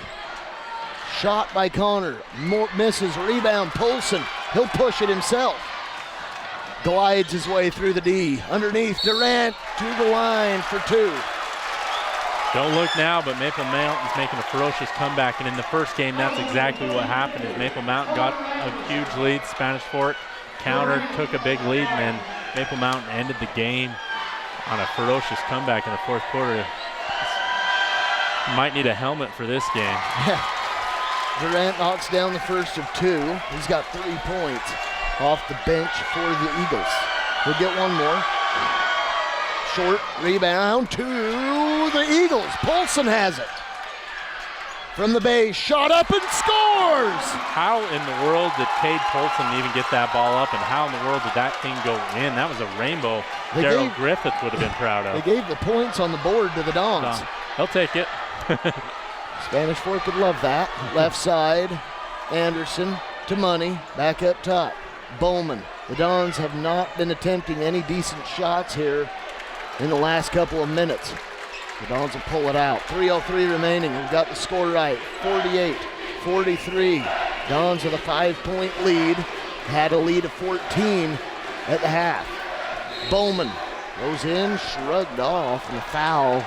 Shot by Connor, misses, rebound, Polson. He'll push it himself. Glides his way through the D. Underneath, Durant to the line for 2. Don't look now, but Maple Mountain's making a ferocious comeback. And in the first game, that's exactly what happened. Is Maple Mountain got a huge lead. Spanish Fort countered, took a big lead, and then Maple Mountain ended the game on a ferocious comeback in the fourth quarter. Might need a helmet for this game. Yeah. Durant knocks down the first of 2. He's got 3 points off the bench for the Eagles. He'll get one more. Short rebound to the Eagles. Polson has it. From the base, shot up and scores! How in the world did Cade Polson even get that ball up, and how in the world did that thing go in? That was a rainbow Daryl Griffith would have been proud of. They gave the points on the board to the Dons. He'll take it. Spanish Fort could love that. Left side, Anderson to Money, back up top. Bowman. The Dons have not been attempting any decent shots here in the last couple of minutes. The Dons will pull it out. 3:03 remaining. We've got the score right. 48-43. Dons with a 5-point lead. Had a lead of 14 at the half. Bowman goes in, shrugged off, and a foul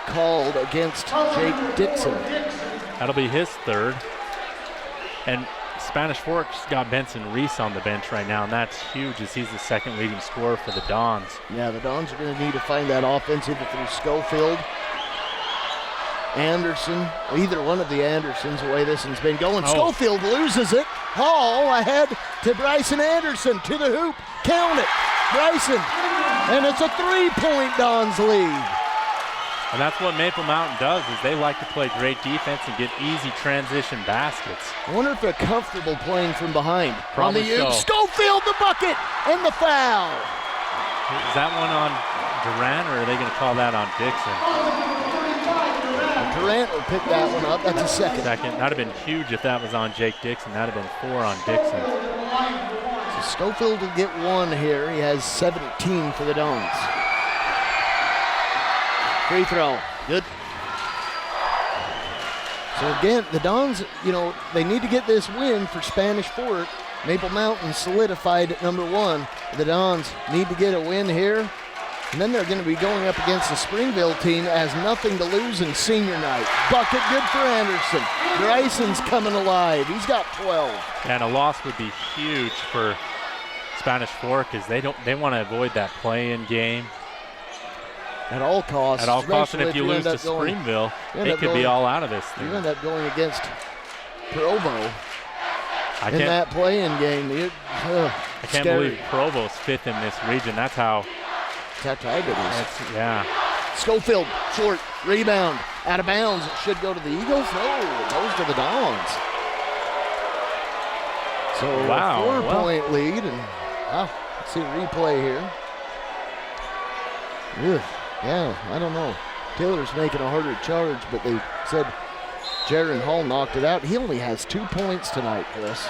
called against Jake Dixon. That'll be his third. And Spanish Fork's got Benson Reese on the bench right now, and that's huge as he's the second leading scorer for the Dons. Yeah, the Dons are going to need to find that offense either through Schofield, Anderson, either one of the Andersons, the way this one's been going. Schofield loses it. Hall ahead to Bryson Anderson to the hoop. Count it. Bryson. And it's a 3-point Dons lead. And that's what Maple Mountain does, is they like to play great defense and get easy transition baskets. I wonder if they're comfortable playing from behind. Probably on the so. Schofield, the bucket, and the foul. Is that one on Durant, or are they going to call that on Dixon? Durant will pick that one up. That's a second. That'd have been huge if that was on Jake Dixon. That'd have been 4 on Dixon. So Schofield will get 1 here. He has 17 for the Dons. Free throw, good. So again, the Dons, they need to get this win for Spanish Fort. Maple Mountain solidified at number 1. The Dons need to get a win here. And then they're going to be going up against the Springville team that has nothing to lose in senior night. Bucket good for Anderson. Bryson's coming alive. He's got 12. And a loss would be huge for Spanish Fort because they want to avoid that play-in game. At all costs. At all costs, and if you lose to Springville, it could be all out of this thing. You end up going against Provo in that play-in game. I can't believe Provo's 5th in this region. That's how tight it is. Yeah. Schofield, short, rebound, out of bounds. It should go to the Eagles. No, it goes to the Dons. So a 4-point lead, and let's see a replay here. Ugh. Yeah, I don't know. Taylor's making a harder charge, but they said Jaron Hall knocked it out. He only has 2 points tonight, Chris.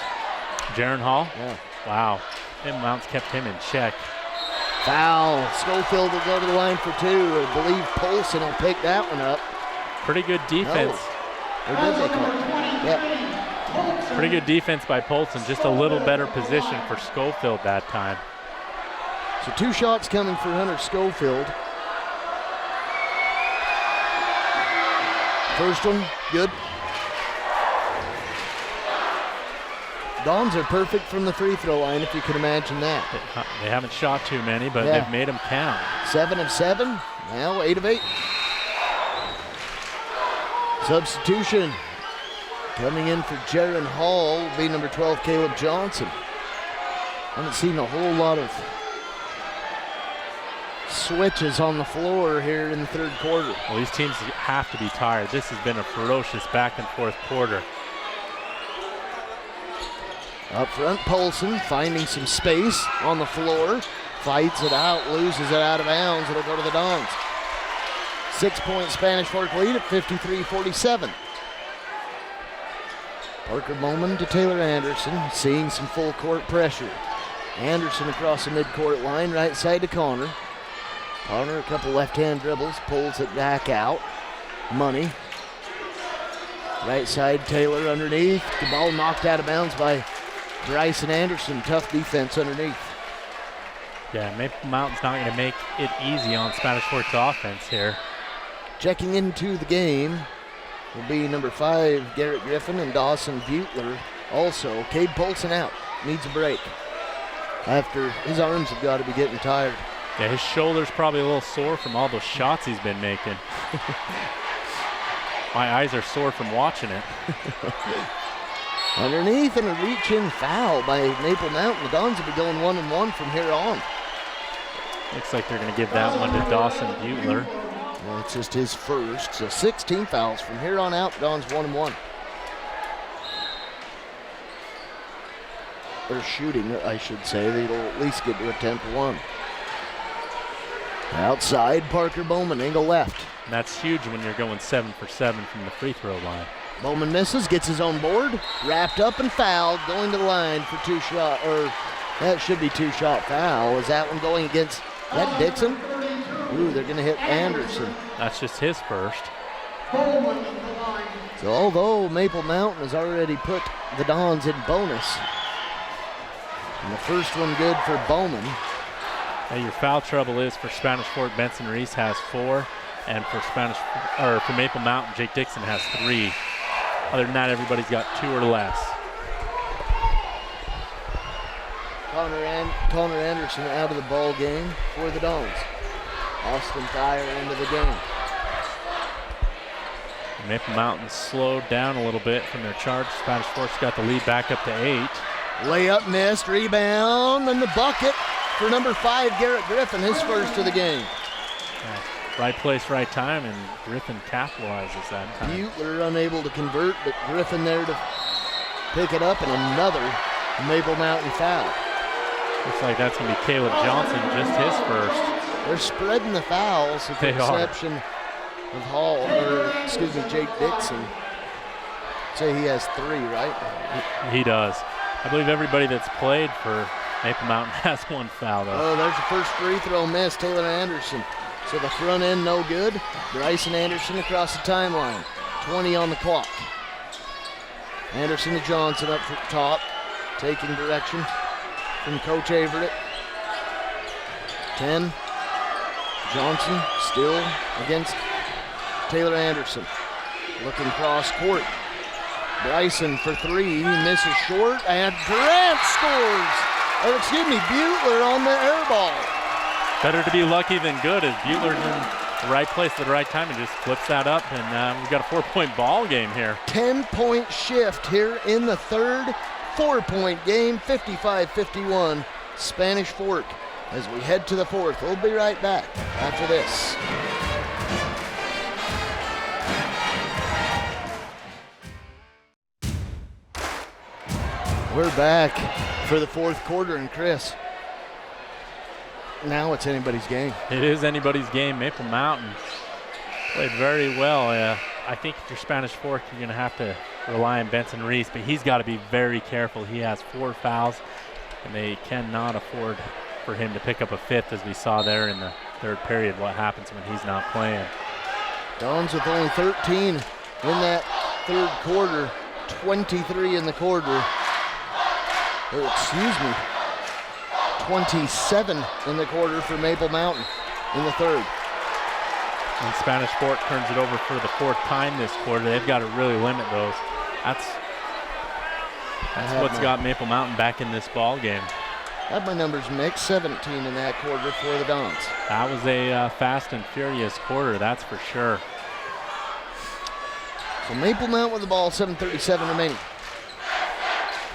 Jaron Hall? Yeah. Wow. Tim Mounts kept him in check. Foul. Schofield will go to the line for 2. I believe Polson will pick that one up. Pretty good defense. No. Or did they call it? Yeah. Pretty good defense by Polson. Just a little better position for Schofield that time. So 2 shots coming for Hunter Schofield. First one, good. Dons are perfect from the free throw line, if you can imagine that. They haven't shot too many, but Yeah. they've made them count. 7 of 7, now 8 of 8. Substitution coming in for Jaron Hall will be number 12, Caleb Johnson. Haven't seen a whole lot of switches on the floor here in the third quarter. Well, these teams have to be tired. This has been a ferocious back and forth quarter. Up front, Polson finding some space on the floor. Fights it out, loses it out of bounds. It'll go to the Dons. 6-point Spanish Fork lead at 53-47. Parker Bowman to Taylor Anderson, seeing some full court pressure. Anderson across the midcourt line, right side to Connor. Connor, a couple left-hand dribbles, pulls it back out. Money. Right side, Taylor underneath. The ball knocked out of bounds by Bryson Anderson. Tough defense underneath. Yeah, Maple Mountain's not going to make it easy on Spanish Fork's offense here. Checking into the game will be number 5, Garrett Griffin, and Dawson Butler. Also, Cade Polson out. Needs a break. After his arms have got to be getting tired. Yeah, his shoulder's probably a little sore from all those shots he's been making. My eyes are sore from watching it. Underneath, and a reach-in foul by Maple Mountain. The Dons will be going 1-1 from here on. Looks like they're going to give that one to Dawson Butler. Well, it's just his first, so 16 fouls from here on out. Dons 1-1. They're shooting, I should say. They'll at least get to attempt 1. Outside, Parker Bowman, angle left. And that's huge when you're going 7 for 7 from the free throw line. Bowman misses, gets his own board, wrapped up and fouled, going to the line for 2-shot, or that should be 2-shot foul. Is that one going against, is that Dixon? Ooh, they're gonna hit Anderson. That's just his first. So although Maple Mountain has already put the Dons in bonus, and the first one good for Bowman. Now your foul trouble is for Spanish Fork, Benson Reese has 4, and for Maple Mountain, Jake Dixon has 3. Other than that, everybody's got 2 or less. Connor Anderson out of the ball game for the Dons. Austin Thayer into the game. Maple Mountain slowed down a little bit from their charge. Spanish Fork's got the lead back up to 8. Layup missed, rebound, and the bucket for number 5, Garrett Griffin, his first of the game. Right place, right time, and Griffin capitalizes that time. Butler unable to convert, but Griffin there to pick it up, and another Maple Mountain foul. Looks like that's going to be Caleb Johnson, just his first. They're spreading the fouls with the exception of Jake Dixon. Say he has 3, right? He does. I believe everybody that's played for Maple Mountain has 1 foul, though. Oh, there's the first free throw miss, Taylor Anderson. So the front end no good. Bryson Anderson across the timeline. 20 on the clock. Anderson to Johnson up for top, taking direction from Coach Averett. 10. Johnson still against Taylor Anderson. Looking cross court. Bryson for 3, he misses short, and Grant scores. Butler on the air ball. Better to be lucky than good, as Butler's in the right place at the right time and just flips that up, and we've got a 4-point ball game here. 10-point shift here in the third. 4-point game, 55-51, Spanish Fork. As we head to the fourth, we'll be right back after this. We're back for the fourth quarter, and Chris, now it's anybody's game. It is anybody's game. Maple Mountain played very well. I think if you're Spanish Fork, you're going to have to rely on Benson Reese, but he's got to be very careful. He has 4 fouls, and they cannot afford for him to pick up a 5th, as we saw there in the third period, what happens when he's not playing. Dons with only 13 in that third quarter, 23 in the quarter. Or excuse me, 27 in the quarter for Maple Mountain in the third. And Spanish Fort turns it over for the fourth time this quarter. They've got to really limit those. That's what's got Maple Mountain back in this ball game. I have my numbers mixed, 17 in that quarter for the Dons. That was a fast and furious quarter, that's for sure. So Maple Mountain with the ball, 7:37 remaining.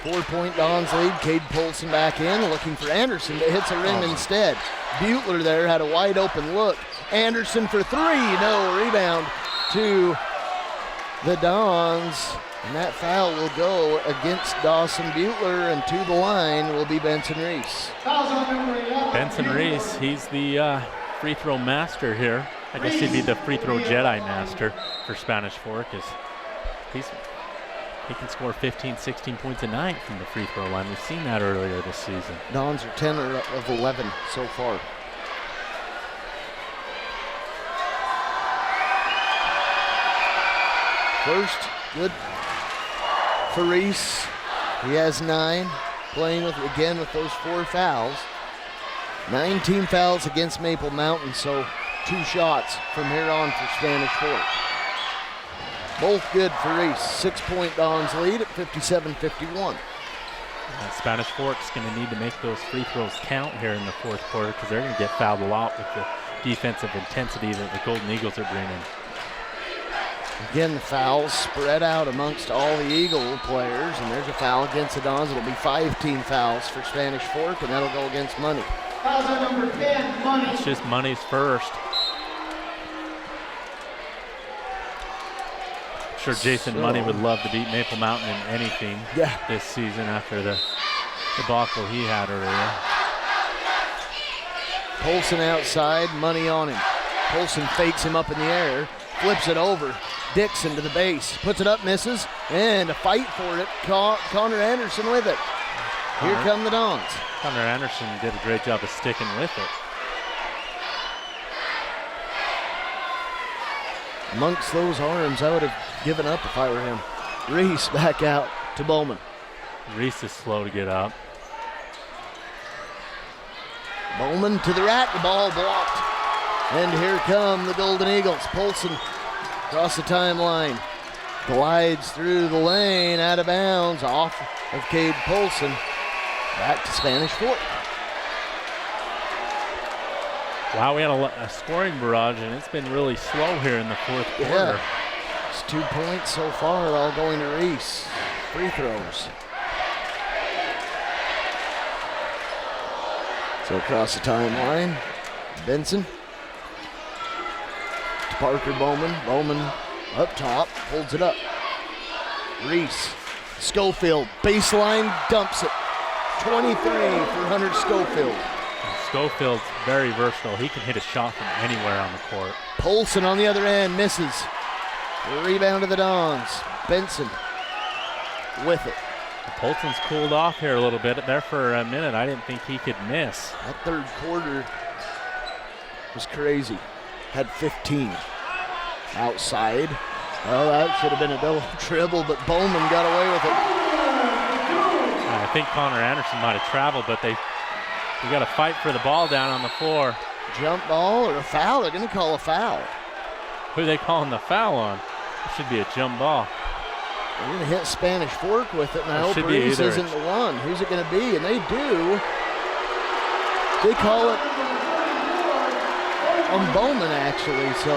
4-point Dons lead. Cade Polson back in, looking for Anderson, but hits a rim instead. Butler there had a wide open look. Anderson for three, no, rebound to the Dons. And that foul will go against Dawson Butler, and to the line will be Benson Reese. Benson Reese, he's the free throw master here. I guess he'd be the free throw Jedi master for Spanish Fork. He can score 15, 16 points a night from the free throw line. We've seen that earlier this season. Dons are 10 of 11 so far. First, good for Reese. He has 9, playing with those 4 fouls. 19 fouls against Maple Mountain, so 2 shots from here on for Spanish Fork. Both good for Reese. 6-point Dons lead at 57-51. Spanish Fork's going to need to make those free throws count here in the fourth quarter because they're going to get fouled a lot with the defensive intensity that the Golden Eagles are bringing. Again, the fouls spread out amongst all the Eagle players, and there's a foul against the Dons. It'll be 5 team fouls for Spanish Fork, and that'll go against Money. Fouls on number 10, Money. It's just Money's first. I'm sure Jason Money would love to beat Maple Mountain in anything this season after the debacle he had earlier. Polson outside, Money on him. Polson fakes him up in the air, flips it over. Dixon to the base, puts it up, misses, and a fight for it. Connor Anderson with it. Here come the Dons. Connor Anderson did a great job of sticking with it. Amongst those arms, I would have given up if I were him. Reese back out to Bowman. Reese is slow to get up. Bowman to the rack, the ball blocked. And here come the Golden Eagles. Polson across the timeline. Glides through the lane, out of bounds, off of Cade Polson. Back to Spanish Fork. Wow, we had a scoring barrage, and it's been really slow here in the fourth quarter. Yeah. It's 2 points so far, all going to Reese. Free throws. So across the timeline, Benson to Parker Bowman. Bowman up top, holds it up. Reese, Schofield, baseline, dumps it. 23 for Hunter Schofield. Schofield's very versatile. He can hit a shot from anywhere on the court. Polson on the other end, misses. Rebound to the Dons. Benson with it. Polson's cooled off here a little bit there for a minute. I didn't think he could miss. That third quarter was crazy. Had 15 outside. Well, that should have been a double dribble, but Bowman got away with it. I think Connor Anderson might have traveled, but we got to fight for the ball down on the floor. Jump ball or a foul? They're going to call a foul. Who are they calling the foul on? It should be a jump ball. They're going to hit Spanish Fork with it, and I hope should be Reese isn't the one. Who's it going to be? And they do. They call it on Bowman, actually, so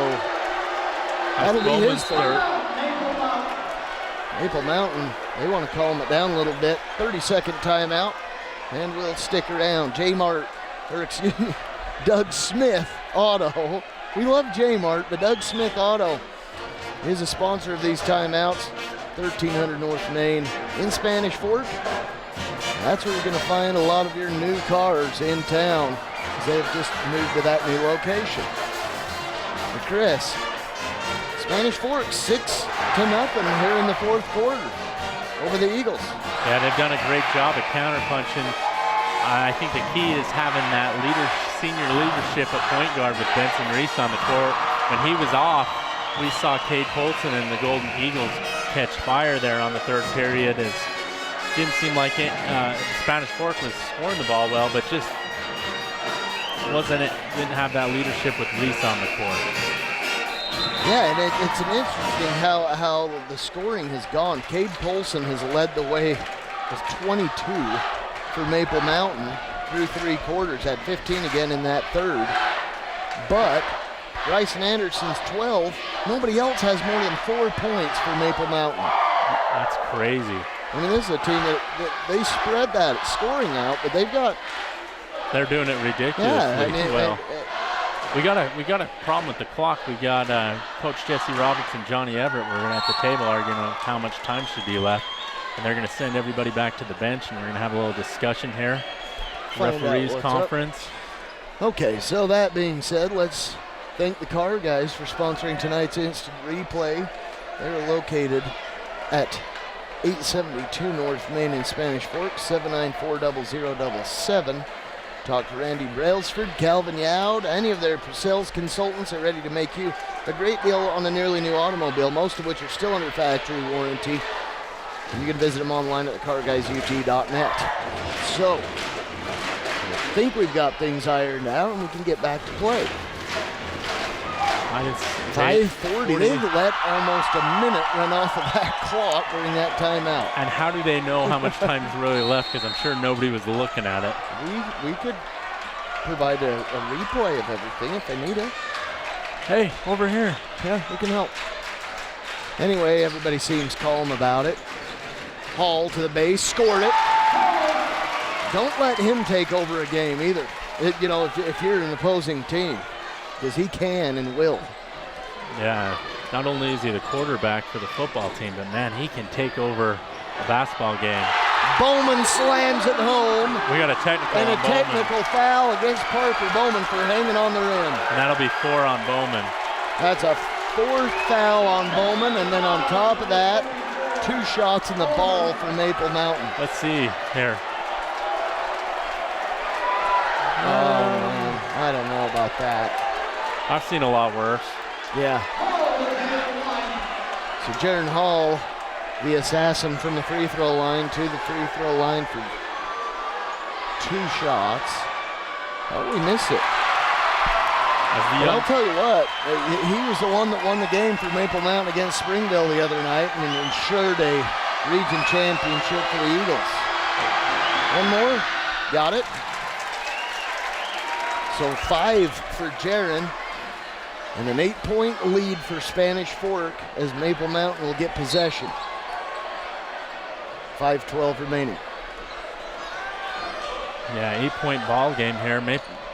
that'll be his third. Maple Mountain, they want to calm it down a little bit. 30-second timeout, and we'll stick around. Doug Smith Auto. We love J-Mart, but Doug Smith Auto is a sponsor of these timeouts. 1300 North Main in Spanish Fork. That's where you're going to find a lot of your new cars in town, because they've just moved to that new location. And Chris, Spanish Fork 6-0 here in the fourth quarter over the Eagles. Yeah, they've done a great job of counterpunching. I think the key is having that senior leadership at point guard with Benson Reese on the court. When he was off, we saw Cade Polson and the Golden Eagles catch fire there on the third period. It didn't seem like Spanish Fork was scoring the ball well, but just didn't have that leadership with Reese on the court. Yeah, and it's an interesting how the scoring has gone. Cade Polson has led the way with 22 for Maple Mountain through 3 quarters, had 15 again in that third. But Bryson Anderson's 12. Nobody else has more than 4 points for Maple Mountain. That's crazy. I mean, this is a team that they spread that scoring out, but they're doing it ridiculously well. We got a problem with the clock. We got Coach Jesse Roberts and Johnny Everett were at the table arguing on how much time should be left, and they're going to send everybody back to the bench, and we're going to have a little discussion here. Referees conference. Okay, so that being said, let's thank the Car Guys for sponsoring tonight's instant replay. They are located at 872 North Main in Spanish Fork, 794-0077. Talk to Randy Brailsford, Calvin Youd. Any of their sales consultants are ready to make you a great deal on a nearly new automobile, most of which are still under factory warranty. And you can visit them online at thecarguysut.net. So, I think we've got things ironed out and we can get back to play. 5:40. They let almost a minute run off of that clock during that timeout. And how do they know how much time is really left? Because I'm sure nobody was looking at it. We could provide a replay of everything if they need it. Hey, over here. Yeah, we can help. Anyway, everybody seems calm about it. Hall to the base, scored it. Don't let him take over a game either. If you're an opposing team, because he can and will. Yeah, not only is he the quarterback for the football team, but man, he can take over a basketball game. Bowman slams it home. We got a technical and on a technical foul against Parker Bowman for hanging on the rim. And that'll be 4 on Bowman. That's a 4th foul on Bowman, and then on top of that, 2 shots in the ball for Maple Mountain. Let's see here. I don't know about that. I've seen a lot worse. Yeah. So Jaron Hall, the assassin from the free throw line, to the free throw line for 2 shots. Oh, we missed it. But I'll tell you what, he was the one that won the game for Maple Mountain against Springville the other night and ensured a region championship for the Eagles. One more, got it. So 5 for Jaron. And an 8-point lead for Spanish Fork as Maple Mountain will get possession. 5:12 remaining. Yeah, 8-point ball game here.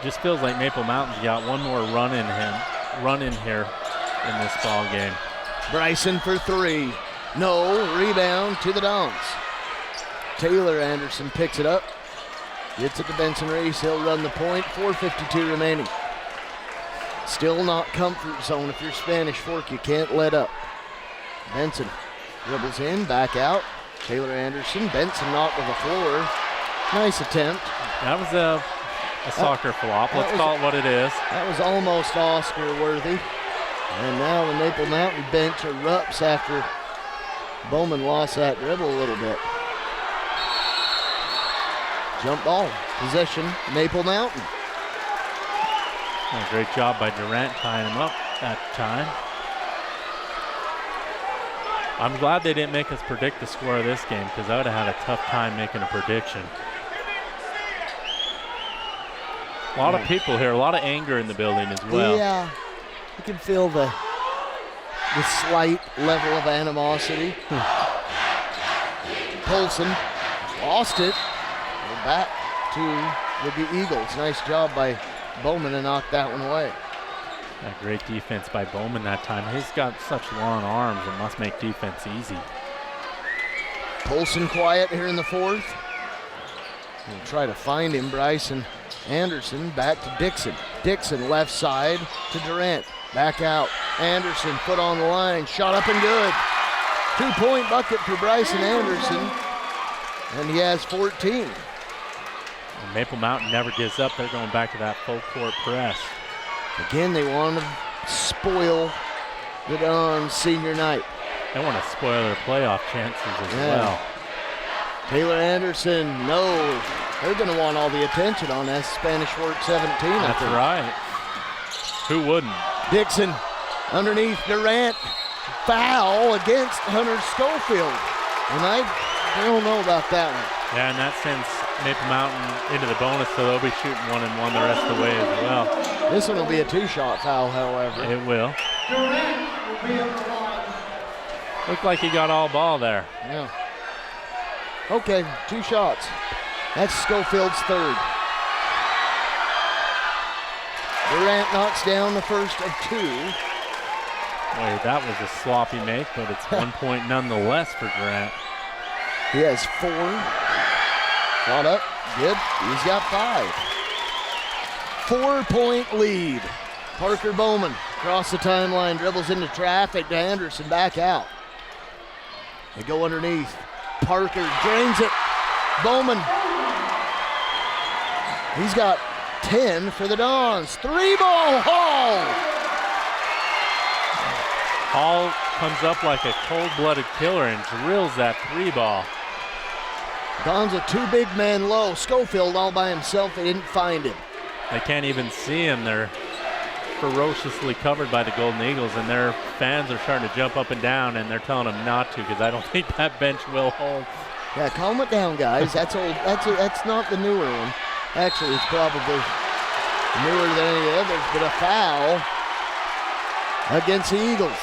Just feels like Maple Mountain's got one more run in here in this ball game. Bryson for 3. No, rebound to the Donks. Taylor Anderson picks it up. Gets it to Benson Reese. He'll run the point. 4:52 remaining. Still not comfort zone. If you're Spanish Fork, you can't let up. Benson dribbles in, back out. Taylor Anderson. Benson not to the floor. Nice attempt. That was a soccer flop. Let's call it what it is. That was almost Oscar worthy. And now the Maple Mountain bench erupts after Bowman lost that dribble a little bit. Jump ball. Possession, Maple Mountain. A great job by Durant tying him up that time. I'm glad they didn't make us predict the score of this game because I would have had a tough time making a prediction. A lot of people here, a lot of anger in the building as well. Yeah, you can feel the slight level of animosity. Polson lost it. We're back to the Eagles. Nice job by Bowman to knock that one away. A great defense by Bowman that time. He's got such long arms and must make defense easy. Polson quiet here in the 4th. We'll try to find him. Bryson Anderson back to Dixon. Dixon left side to Durant. Back out. Anderson foot on the line. Shot up and good. 2-point bucket for Bryson Anderson. And he has 14. And Maple Mountain never gives up. They're going back to that full court press. Again, they want to spoil the Dons senior night. They want to spoil their playoff chances as well. Taylor Anderson, no. They're going to want all the attention on that Spanish Fort 17. That's right. Who wouldn't? Dixon underneath Durant. Foul against Hunter Schofield. And I don't know about that one. Yeah, and that sends Maple Mountain into the bonus, so they'll be shooting 1-1 the rest of the way as well. This one will be a 2-shot foul, however. It will. Durant will be on the line. Looked like he got all ball there. Yeah. Okay, 2 shots. That's Schofield's third. Durant knocks down the first of 2. Boy, that was a sloppy make, but it's 1 point nonetheless for Durant. He has 4. Shot up, good. He's got 5. 4-point lead. Parker Bowman across the timeline, dribbles into traffic to Anderson, back out. They go underneath. Parker drains it. Bowman. He's got 10 for the Dons. 3-ball Hall. Hall comes up like a cold-blooded killer and drills that 3-ball. Dons with 2 big men low. Schofield all by himself. They didn't find him. They can't even see him. They're ferociously covered by the Golden Eagles, and their fans are starting to jump up and down, and they're telling them not to because I don't think that bench will hold. Yeah, calm it down, guys. That's old. That's not the newer one. Actually, it's probably newer than any of the others, but a foul against the Eagles.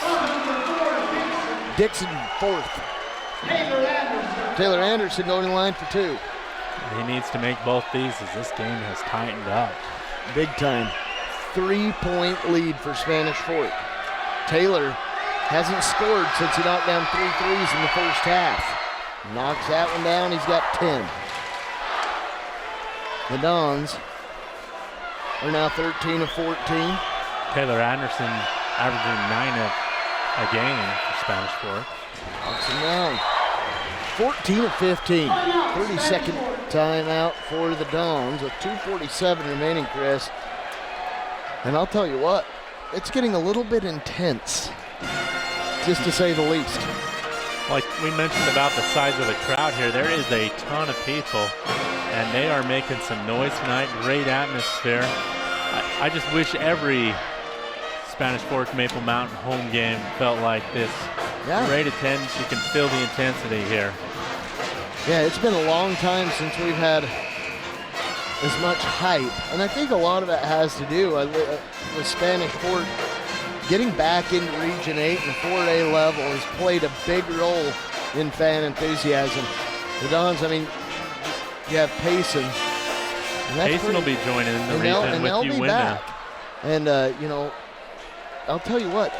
Dixon, 4th. Taylor Anderson going in line for 2. He needs to make both these as this game has tightened up. Big time. 3-point lead for Spanish Fort. Taylor hasn't scored since he knocked down 3 threes in the first half. Knocks that one down. He's got 10. The Dons are now 13 of 14. Taylor Anderson averaging 9 a game for Spanish Fort. Knocks him down. 14 of 15. 32nd timeout for the Dons with 2:47 remaining, Chris. And I'll tell you what, it's getting a little bit intense, just to say the least. Like we mentioned about the size of the crowd here, there is a ton of people, and they are making some noise tonight. Great atmosphere. I just wish every Spanish Fort Maple Mountain home game felt like this. Yeah. Great attendance. You can feel the intensity here. Yeah, it's been a long time since we've had as much hype, and I think a lot of it has to do with Spanish Fort getting back into Region 8 and the 4A level has played a big role in fan enthusiasm. The Dons, I mean, you have Payson. Payson will be joining in the region with you winning. And, you know, I'll tell you what,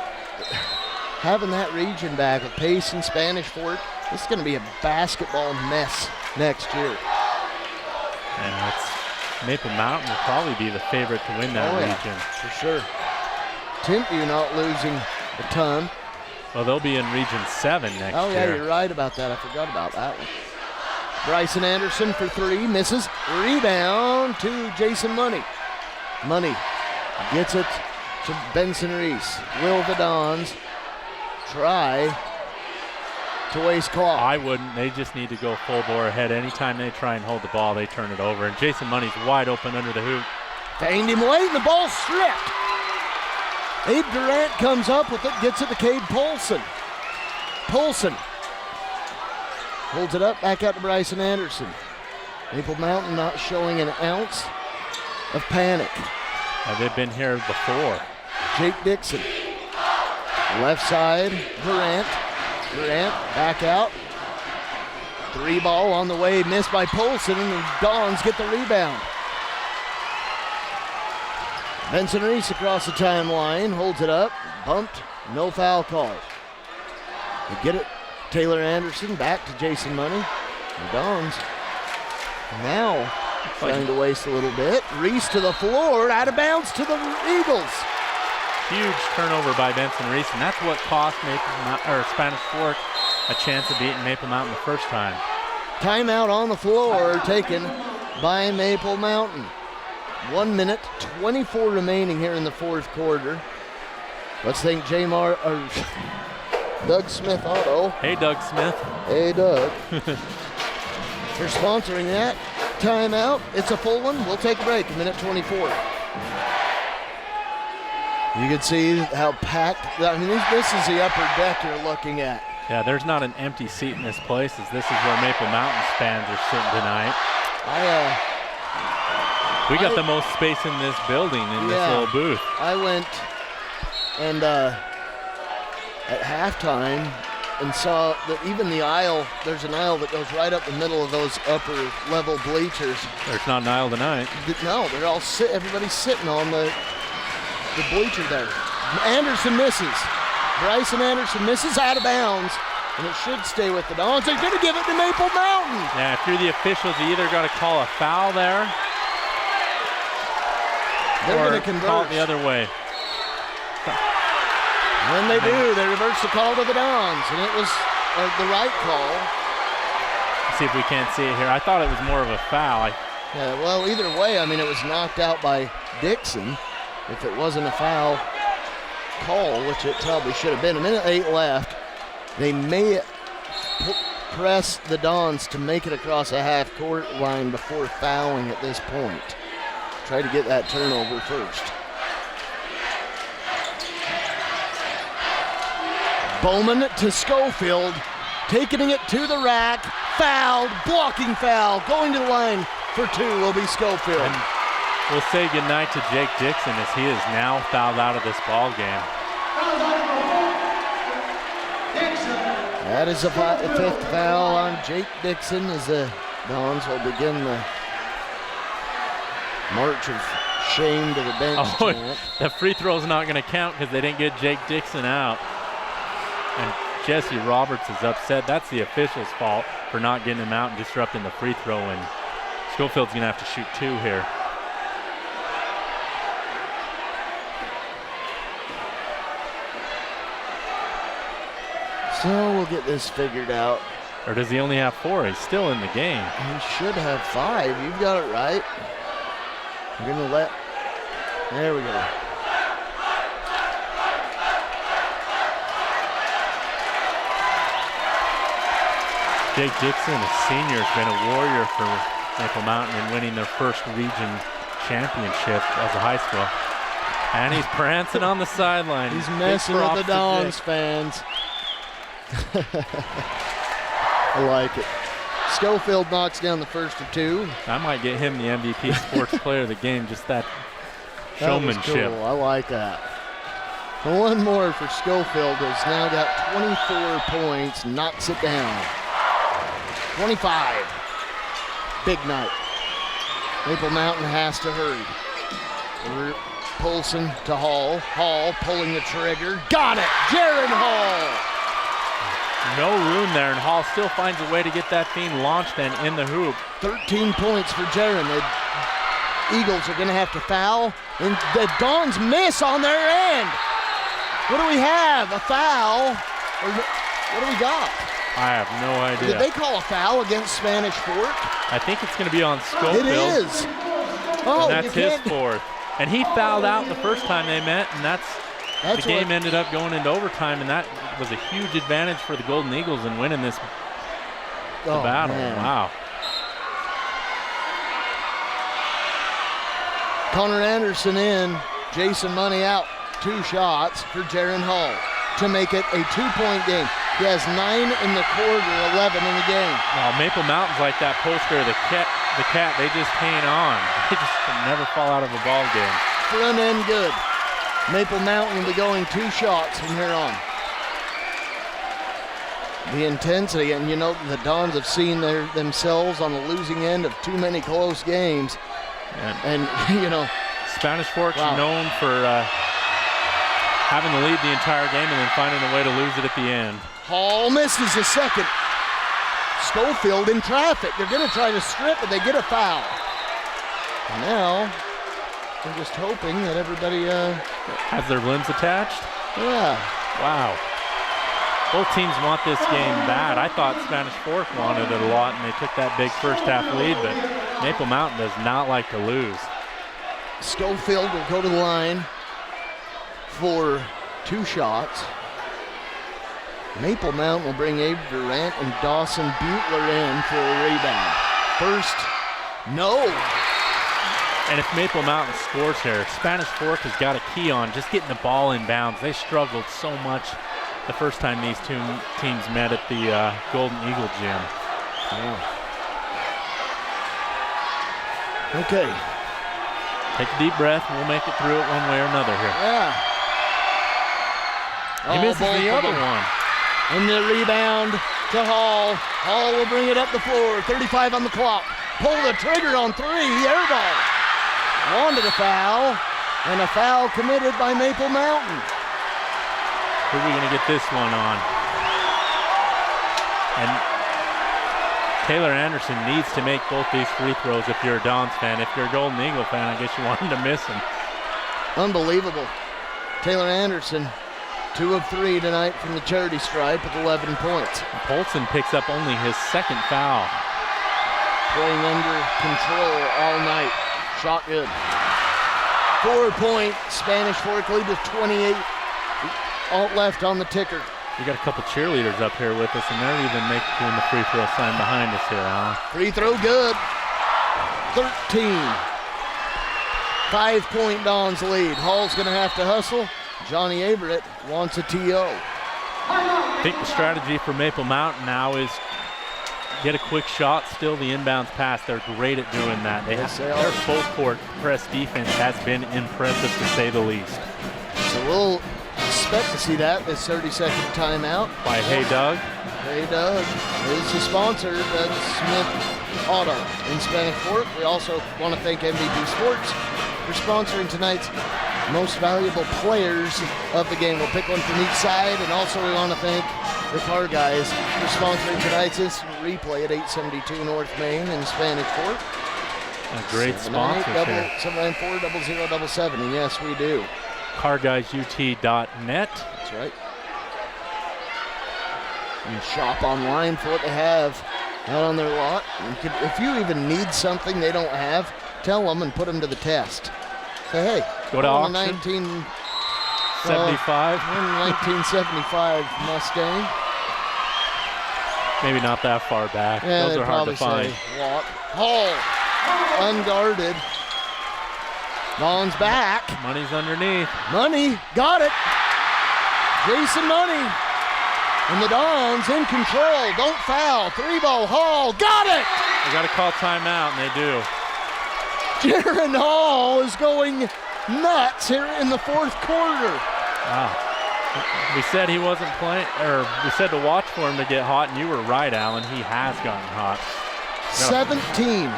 having that region back with Payson, Spanish Fort, this is going to be a basketball mess next year. And Maple Mountain will probably be the favorite to win that region. For sure. Timpview not losing a ton. Well, they'll be in Region 7 next year. Oh, yeah, you're right about that. I forgot about that one. Bryson Anderson for 3, misses. Rebound to Jason Money. Money gets it to Benson Reese. Will the Dons try to waste clock? I wouldn't. They just need to go full bore ahead. Anytime they try and hold the ball, they turn it over. And Jason Money's wide open under the hoop. Feigned him late, and the ball stripped. Abe Durant comes up with it, gets it to Cade Polson. Polson holds it up, back out to Bryson Anderson. Maple Mountain not showing an ounce of panic. They've been here before. Jake Dixon. Left side, Durant. Durant back out. 3-ball on the way, missed by Polson, and the Dons get the rebound. Benson Reese across the timeline, holds it up, bumped, no foul call. They get it, Taylor Anderson back to Jason Money. The Dons now trying to waste a little bit. Reese to the floor, out of bounds to the Eagles. Huge turnover by Benson Reese, and that's what cost Spanish Fort a chance of beating Maple Mountain the first time. Timeout on the floor taken by Maple Mountain. 1 minute, 24 remaining here in the fourth quarter. Let's thank Jamar or Doug Smith Auto. Hey, Doug Smith. Hey, Doug. For sponsoring that. Timeout. It's a full one. We'll take a break in minute 24. You can see how packed. I mean, this is the upper deck you're looking at. Yeah, there's not an empty seat in this place, as this is where Maple Mountains fans are sitting tonight. We got the most space in this building in this little booth. I went and at halftime and saw that even the aisle, there's an aisle that goes right up the middle of those upper level bleachers. There's not an aisle tonight. No, they're all everybody's sitting on the bleacher there. Anderson misses. Bryson Anderson misses out of bounds, and it should stay with the Dons. They're going to give it to Maple Mountain. Yeah, through the officials, you either got to call a foul there, they're or going to convert call it the other way. When they do, they reverse the call to the Dons, and it was the right call. Let's see if we can't see it here. I thought it was more of a foul. Yeah, well, either way, I mean, it was knocked out by Dixon. If it wasn't a foul call, which it probably should have been. A minute 8 left. They may press the Dons to make it across a half-court line before fouling at this point. Try to get that turnover first. Bowman to Schofield, taking it to the rack, fouled, blocking foul, going to the line for 2 will be Schofield. And we'll say goodnight to Jake Dixon, as he is now fouled out of this ball game. That is a 5th foul on Jake Dixon as the Dons will begin the march of shame to the bench. Oh, the free throw's not going to count because they didn't get Jake Dixon out. And Jesse Roberts is upset. That's the official's fault for not getting him out and disrupting the free throw. And Schofield's going to have to shoot 2 here. So we'll get this figured out. Or does he only have 4? He's still in the game. He should have 5. You've got it right. I'm going to there we go. Jake Dixon, a senior, has been a warrior for Maple Mountain in winning their first region championship as a high school. And he's prancing on the sideline. He's messing with the Dons fans. I like it. Schofield knocks down the first of 2. I might get him the MVP Sports Player of the game, just that showmanship. That was cool. I like that. One more for Schofield, who's now got 24 points, knocks it down. 25. Big night. Maple Mountain has to hurry. Polson to Hall. Hall pulling the trigger. Got it! Jaron Hall! No room there, and Hall still finds a way to get that thing launched and in the hoop. 13 points for Jaron. The Eagles are going to have to foul, and the Dons miss on their end. What do we have? A foul? Or what do we got? I have no idea. Did they call a foul against Spanish Fork? I think it's going to be on Schofield. It is. Oh, and that's his 4th. And he fouled out the first time they met, and the game ended up going into overtime, and that was a huge advantage for the Golden Eagles in winning this battle. Man. Wow. Connor Anderson in, Jason Money out. 2 shots for Jaron Hall to make it a 2-point game. He has 9 in the quarter, 11 in the game. Maple Mountain's like that poster of the cat. They just hang on. They just can never fall out of a ball game. Front end good. Maple Mountain will be going 2 shots from here on. The intensity, and you know the Dons have seen themselves on the losing end of too many close games. And you know, Spanish Fork's known for having the lead the entire game and then finding a way to lose it at the end. Hall misses a second. Schofield in traffic. They're going to try to strip, but they get a foul. And now they're just hoping that everybody has their limbs attached. Yeah. Wow. Both teams want this game bad. I thought Spanish Fork wanted it a lot, and they took that big first half lead, but Maple Mountain does not like to lose. Schofield will go to the line for 2 shots. Maple Mountain will bring Abe Durant and Dawson Butler in for a rebound. First, no. And if Maple Mountain scores here, Spanish Fork has got a key on just getting the ball in bounds. They struggled so much the first time these two teams met at the Golden Eagle Gym. Okay. Take a deep breath. We'll make it through it one way or another here. Yeah. He misses the other one. And the rebound to Hall. Hall will bring it up the floor. 35 on the clock. Pull the trigger on 3. Air ball. Wanted a foul. And a foul committed by Maple Mountain. Who are we going to get this one on? And Taylor Anderson needs to make both these free throws if you're a Dons fan. If you're a Golden Eagle fan, I guess you want him to miss them. Unbelievable. Taylor Anderson, 2 of 3 tonight from the charity stripe with 11 points. And Polson picks up only his 2nd foul. Playing under control all night. Shot good. 4-point Spanish Fork lead with 28 left on the ticker. We got a couple cheerleaders up here with us, and they're even doing the free throw sign behind us here, Alan. Free throw good. 13. 5-point Dons lead. Hall's going to have to hustle. Johnny Averett wants a TO. I think the strategy for Maple Mountain now is get a quick shot, still the inbounds pass. They're great at doing that. Their full court press defense has been impressive to say the least. So we'll expect to see that this 30-second timeout. By Hey Doug. Hey Doug is the sponsor, Doug Smith Auto in Spanish Fork. We also want to thank MVP Sports for sponsoring tonight's most valuable players of the game. We'll pick one from each side, and also we want to thank the Car Guys for sponsoring tonight's instant replay at 872 North Main in Spanish Fork. A great sponsor here. 794-0077, and yes, we do. CarGuysUT.net. That's right. You can shop online for what they have out on their lot. If you even need something they don't have, tell them and put them to the test. Say, hey, go to auction. 1975 Mustang. Maybe not that far back. Yeah, those are hard to find. Walk. Hall, unguarded. Ball's back. Money's underneath. Money, got it. Jason Money. And the Dons in control. Don't foul. 3-ball. Hall, got it. They got to call timeout, and they do. Jaron Hall is going nuts here in the 4th quarter. Wow. We said he wasn't playing, or we said to watch for him to get hot, and you were right, Alan. He has gotten hot. 17.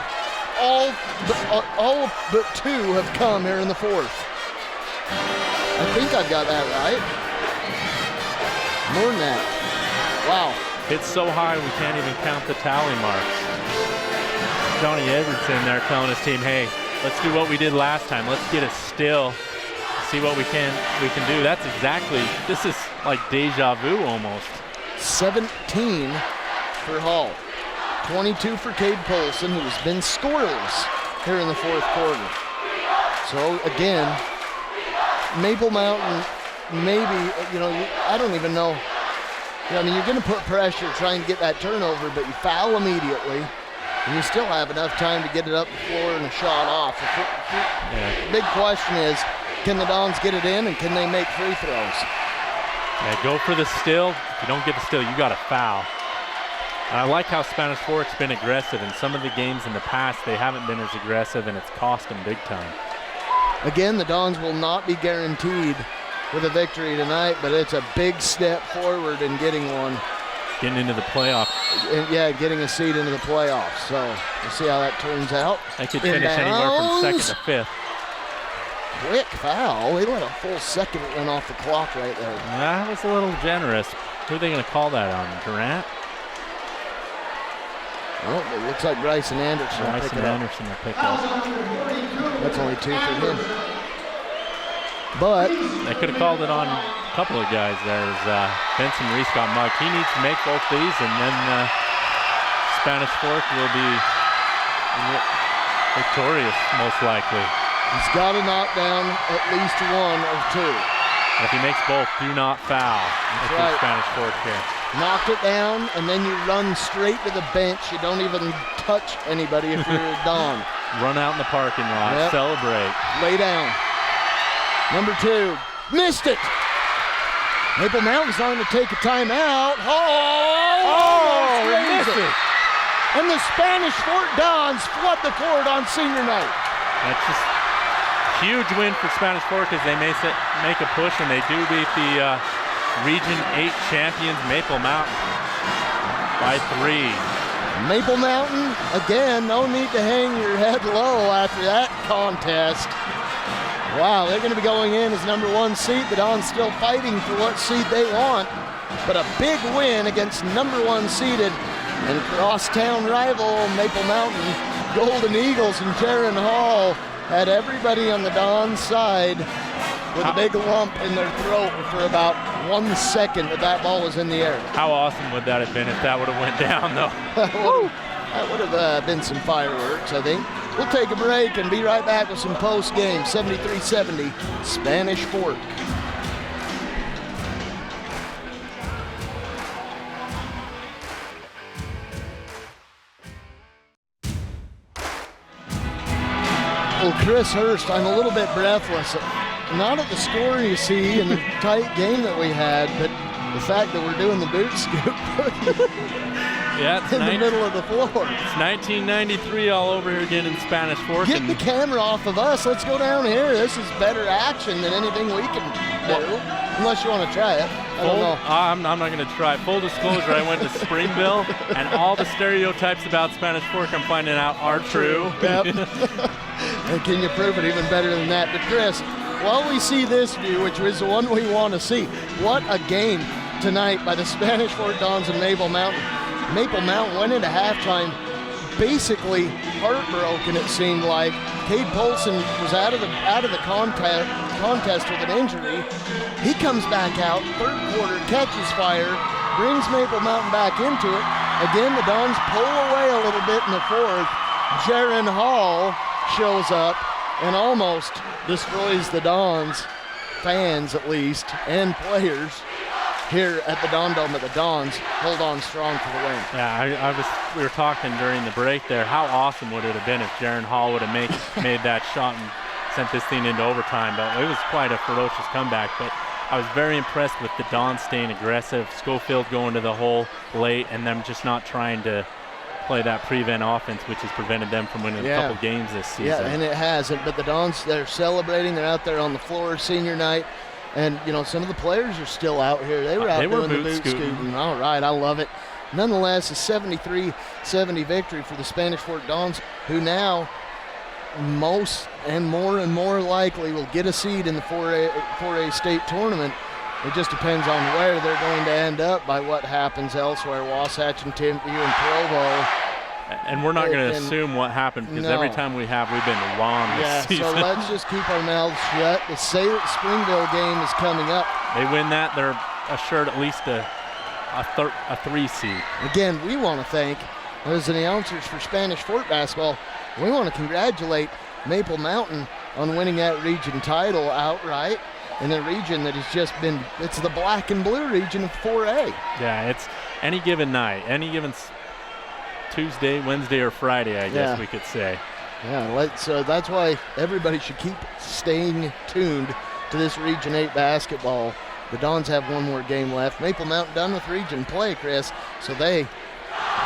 All but 2 have come here in the 4th. I think I've got that right. More than that. Wow. It's so high we can't even count the tally marks. Johnny Everett's in there telling his team, hey, let's do what we did last time. Let's get a steal, see what we can do. That's exactly, this is like deja vu almost. 17 for Hall. 22 for Cade Polson, who's been scoreless here in the 4th quarter. So again, Maple Mountain, maybe, I don't even know. I mean, you're going to put pressure trying to get that turnover, but you foul immediately, and you still have enough time to get it up the floor and a shot off. The big question is, can the Dons get it in, and can they make free throws? Yeah, go for the steal. If you don't get the steal, you got to foul. And I like how Spanish Fork's been aggressive. In some of the games in the past, they haven't been as aggressive, and it's cost them big time. Again, the Dons will not be guaranteed with a victory tonight, but it's a big step forward in getting one. Getting into the playoff. And getting a seed into the playoffs. So we'll see how that turns out. They could finish anywhere from 2nd to 5th. Quick foul. They let a full second run off the clock right there. That was a little generous. Who are they going to call that on? Durant? Well, it looks like Bryson Anderson. Bryson Anderson will pick up. That's only 2 for him. But they could have called it on a couple of guys there. As Benson Reese got mugged. He needs to make both these, and then Spanish Fork will be victorious, most likely. He's got to knock down at least 1 of 2. And if he makes both, do not foul. That's right. Spanish Fork here. Knocked it down, and then you run straight to the bench. You don't even touch anybody if you're a Don. Run out in the parking lot. Yep. Celebrate. Lay down. Number 2. Missed it. Maple Mountain's going to take a timeout. Oh, missed it. And the Spanish Fort Dons flood the court on senior night. That's just huge win for Spanish Fork as they make a push, and they do beat the Region 8 champions Maple Mountain by 3. Maple Mountain, again, no need to hang your head low after that contest. Wow, they're going to be going in as number 1 seed. The Dons still fighting for what seed they want, but a big win against number 1 seeded and crosstown rival Maple Mountain. Golden Eagles and Jaron Hall had everybody on the Dons side with a big lump in their throat for about 1 second that ball was in the air. How awesome would that have been if that would have went down, though? That would have been some fireworks, I think. We'll take a break and be right back with some post-game. 73-70, Spanish Fork. Well, Chris Hurst, I'm a little bit breathless. Not at the score you see in the tight game that we had, but the fact that we're doing the boot scoop Yeah, it's in the middle of the floor. It's 1993 all over here again in Spanish Fork. Get the camera off of us. Let's go down here. This is better action than anything we can do, unless you want to try it. I don't know. I'm not going to try. Full disclosure, I went to Springville, and all the stereotypes about Spanish Fork I'm finding out are true. Yep. And can you prove it even better than that? But Chris, while we see this view, which is the one we want to see, what a game tonight by the Spanish Fork Dons and Maple Mountain. Maple Mountain went into halftime basically heartbroken, it seemed like. Cade Polson was out of the contest with an injury. He comes back out, third quarter, catches fire, brings Maple Mountain back into it. Again, the Dons pull away a little bit in the fourth. Jaron Hall shows up and almost destroys the Dons, fans at least, and players here at the Don Dome. But the Dons hold on strong for the win. Yeah, we were talking during the break there. How awesome would it have been if Jaron Hall would have made that shot and sent this thing into overtime? But it was quite a ferocious comeback. But I was very impressed with the Dons staying aggressive. Schofield going to the hole late, and them just not trying to play that prevent offense, which has prevented them from winning a couple games this season. Yeah, and it hasn't. But the Dons, they're celebrating. They're out there on the floor senior night. And, you know, some of the players are still out here. They were out doing the boot scooting. All right, I love it. Nonetheless, a 73-70 victory for the Spanish Fork Dons, who now most and more likely will get a seed in the 4A state tournament. It just depends on where they're going to end up by what happens elsewhere. Wasatch and Timpview and Provo. And we're not going to assume what happened, because every time we've been wrong this season. So let's just keep our mouths shut. The Springville game is coming up. They win that, they're assured at least a 3 seed. Again, we want to thank, as the announcers for Spanish Fork basketball, we want to congratulate Maple Mountain on winning that region title outright in a region that has just been, it's the black and blue region of 4A. Yeah, it's any given night, any given Tuesday, Wednesday, or Friday, I guess we could say. Yeah, that's why everybody should keep staying tuned to this Region 8 basketball. The Dons have one more game left. Maple Mountain done with region play, Chris, so they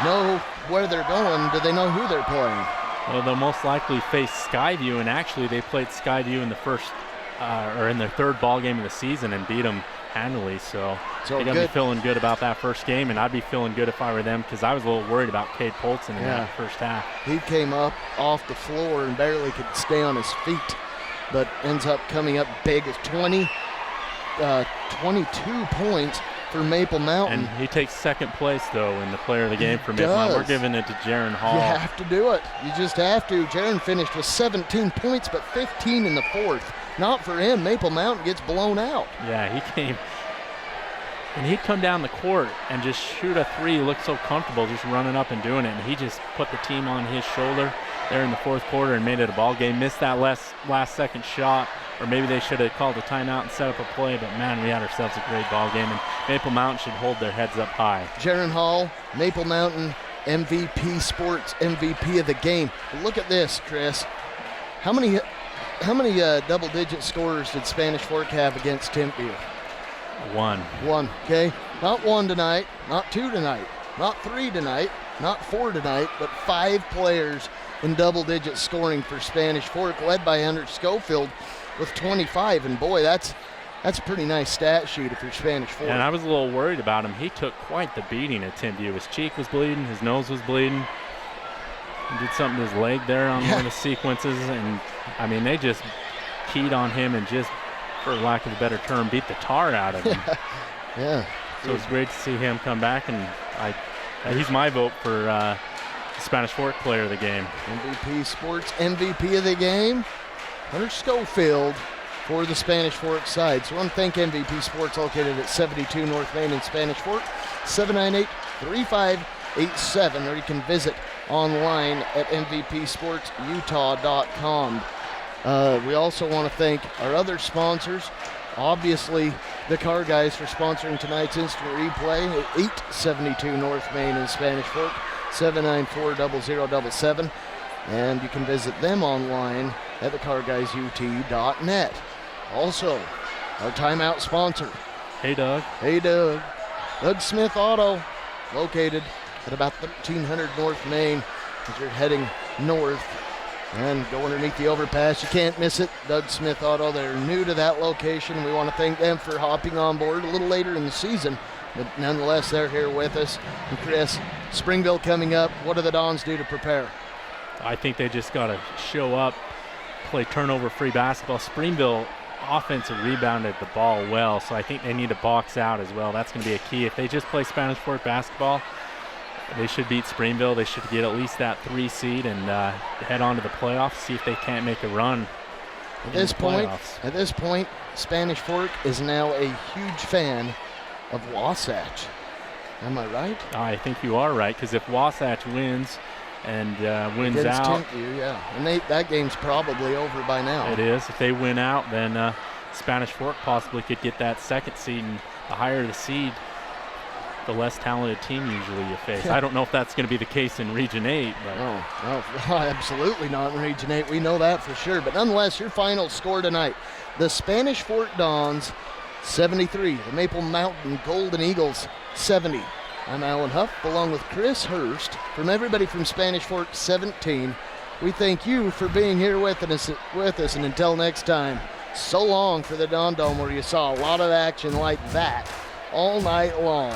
know where they're going. Do they know who they're playing? Well, they'll most likely face Skyview, and actually they played Skyview in the first or in their third ball game of the season and beat them handily. So they're going to be feeling good about that first game, and I'd be feeling good if I were them, because I was a little worried about Cade Polson in that first half. He came up off the floor and barely could stay on his feet, but ends up coming up big as 22 points for Maple Mountain. And he takes second place, though, in the player of the game for Maple Mountain. We're giving it to Jaron Hall. You have to do it. You just have to. Jaron finished with 17 points, but 15 in the fourth. Not for him. Maple Mountain gets blown out. Yeah, he came. And he'd come down the court and just shoot a three. He looked so comfortable just running up and doing it. And he just put the team on his shoulder. there in the fourth quarter and made it a ball game. Missed that last second shot, or maybe they should have called a timeout and set up a play, but man, we had ourselves a great ball game, and Maple Mountain should hold their heads up high. Jaron Hall, Maple Mountain MVP Sports MVP of the game. Look at this, Chris. How many double-digit scorers did Spanish Fork have against Timpview? One. Okay? Not one tonight, not two tonight, not three tonight, not four tonight, but 5 players in double-digit scoring for Spanish Fork, led by Hunter Schofield with 25. And boy, that's a pretty nice stat sheet if you're Spanish Fork. And I was a little worried about him. He took quite the beating at Timpview. His cheek was bleeding, his nose was bleeding. He did something to his leg there on one of the sequences, and I mean, they just keyed on him and just, for lack of a better term, beat the tar out of him. Yeah. So it's great to see him come back, and he's my vote for Spanish Fork Player of the Game. MVP Sports MVP of the game, Hunter Schofield for the Spanish Fork side. So I want to thank MVP Sports, located at 72 North Main in Spanish Fork, 798-3587, or you can visit online at mvpsportsutah.com. We also want to thank our other sponsors, obviously the Car Guys, for sponsoring tonight's instant replay at 872 North Main in Spanish Fork, 794-0077, and you can visit them online at thecarguysut.net. Also, our timeout sponsor. Hey, Doug. Hey, Doug. Doug Smith Auto, located at about 1300 North Main as you're heading north and go underneath the overpass. You can't miss it. Doug Smith Auto, they're new to that location. We want to thank them for hopping on board a little later in the season, but nonetheless, they're here with us. And Chris, Springville coming up. What do the Dons do to prepare? I think they just got to show up, play turnover-free basketball. Springville offensive rebounded the ball well, so I think they need to box out as well. That's going to be a key. If they just play Spanish Fork basketball, they should beat Springville. They should get at least that 3 seed and head on to the playoffs, see if they can't make a run. At this point, Spanish Fork is now a huge fan of Wasatch. Am I right? I think you are right, because if Wasatch wins and wins against out, Timpview, yeah, and that game's probably over by now. It is. If they win out, then Spanish Fork possibly could get that 2nd seed, and the higher the seed, the less talented team usually you face. I don't know if that's going to be the case in Region 8. But no, absolutely not in Region 8. We know that for sure. But nonetheless, your final score tonight, the Spanish Fork Dons 73, the Maple Mountain Golden Eagles 70. I'm Alan Huff, along with Chris Hurst. From everybody from Spanish Fork 17, we thank you for being here with us, and until next time, so long for the Don Dome, where you saw a lot of action like that all night long.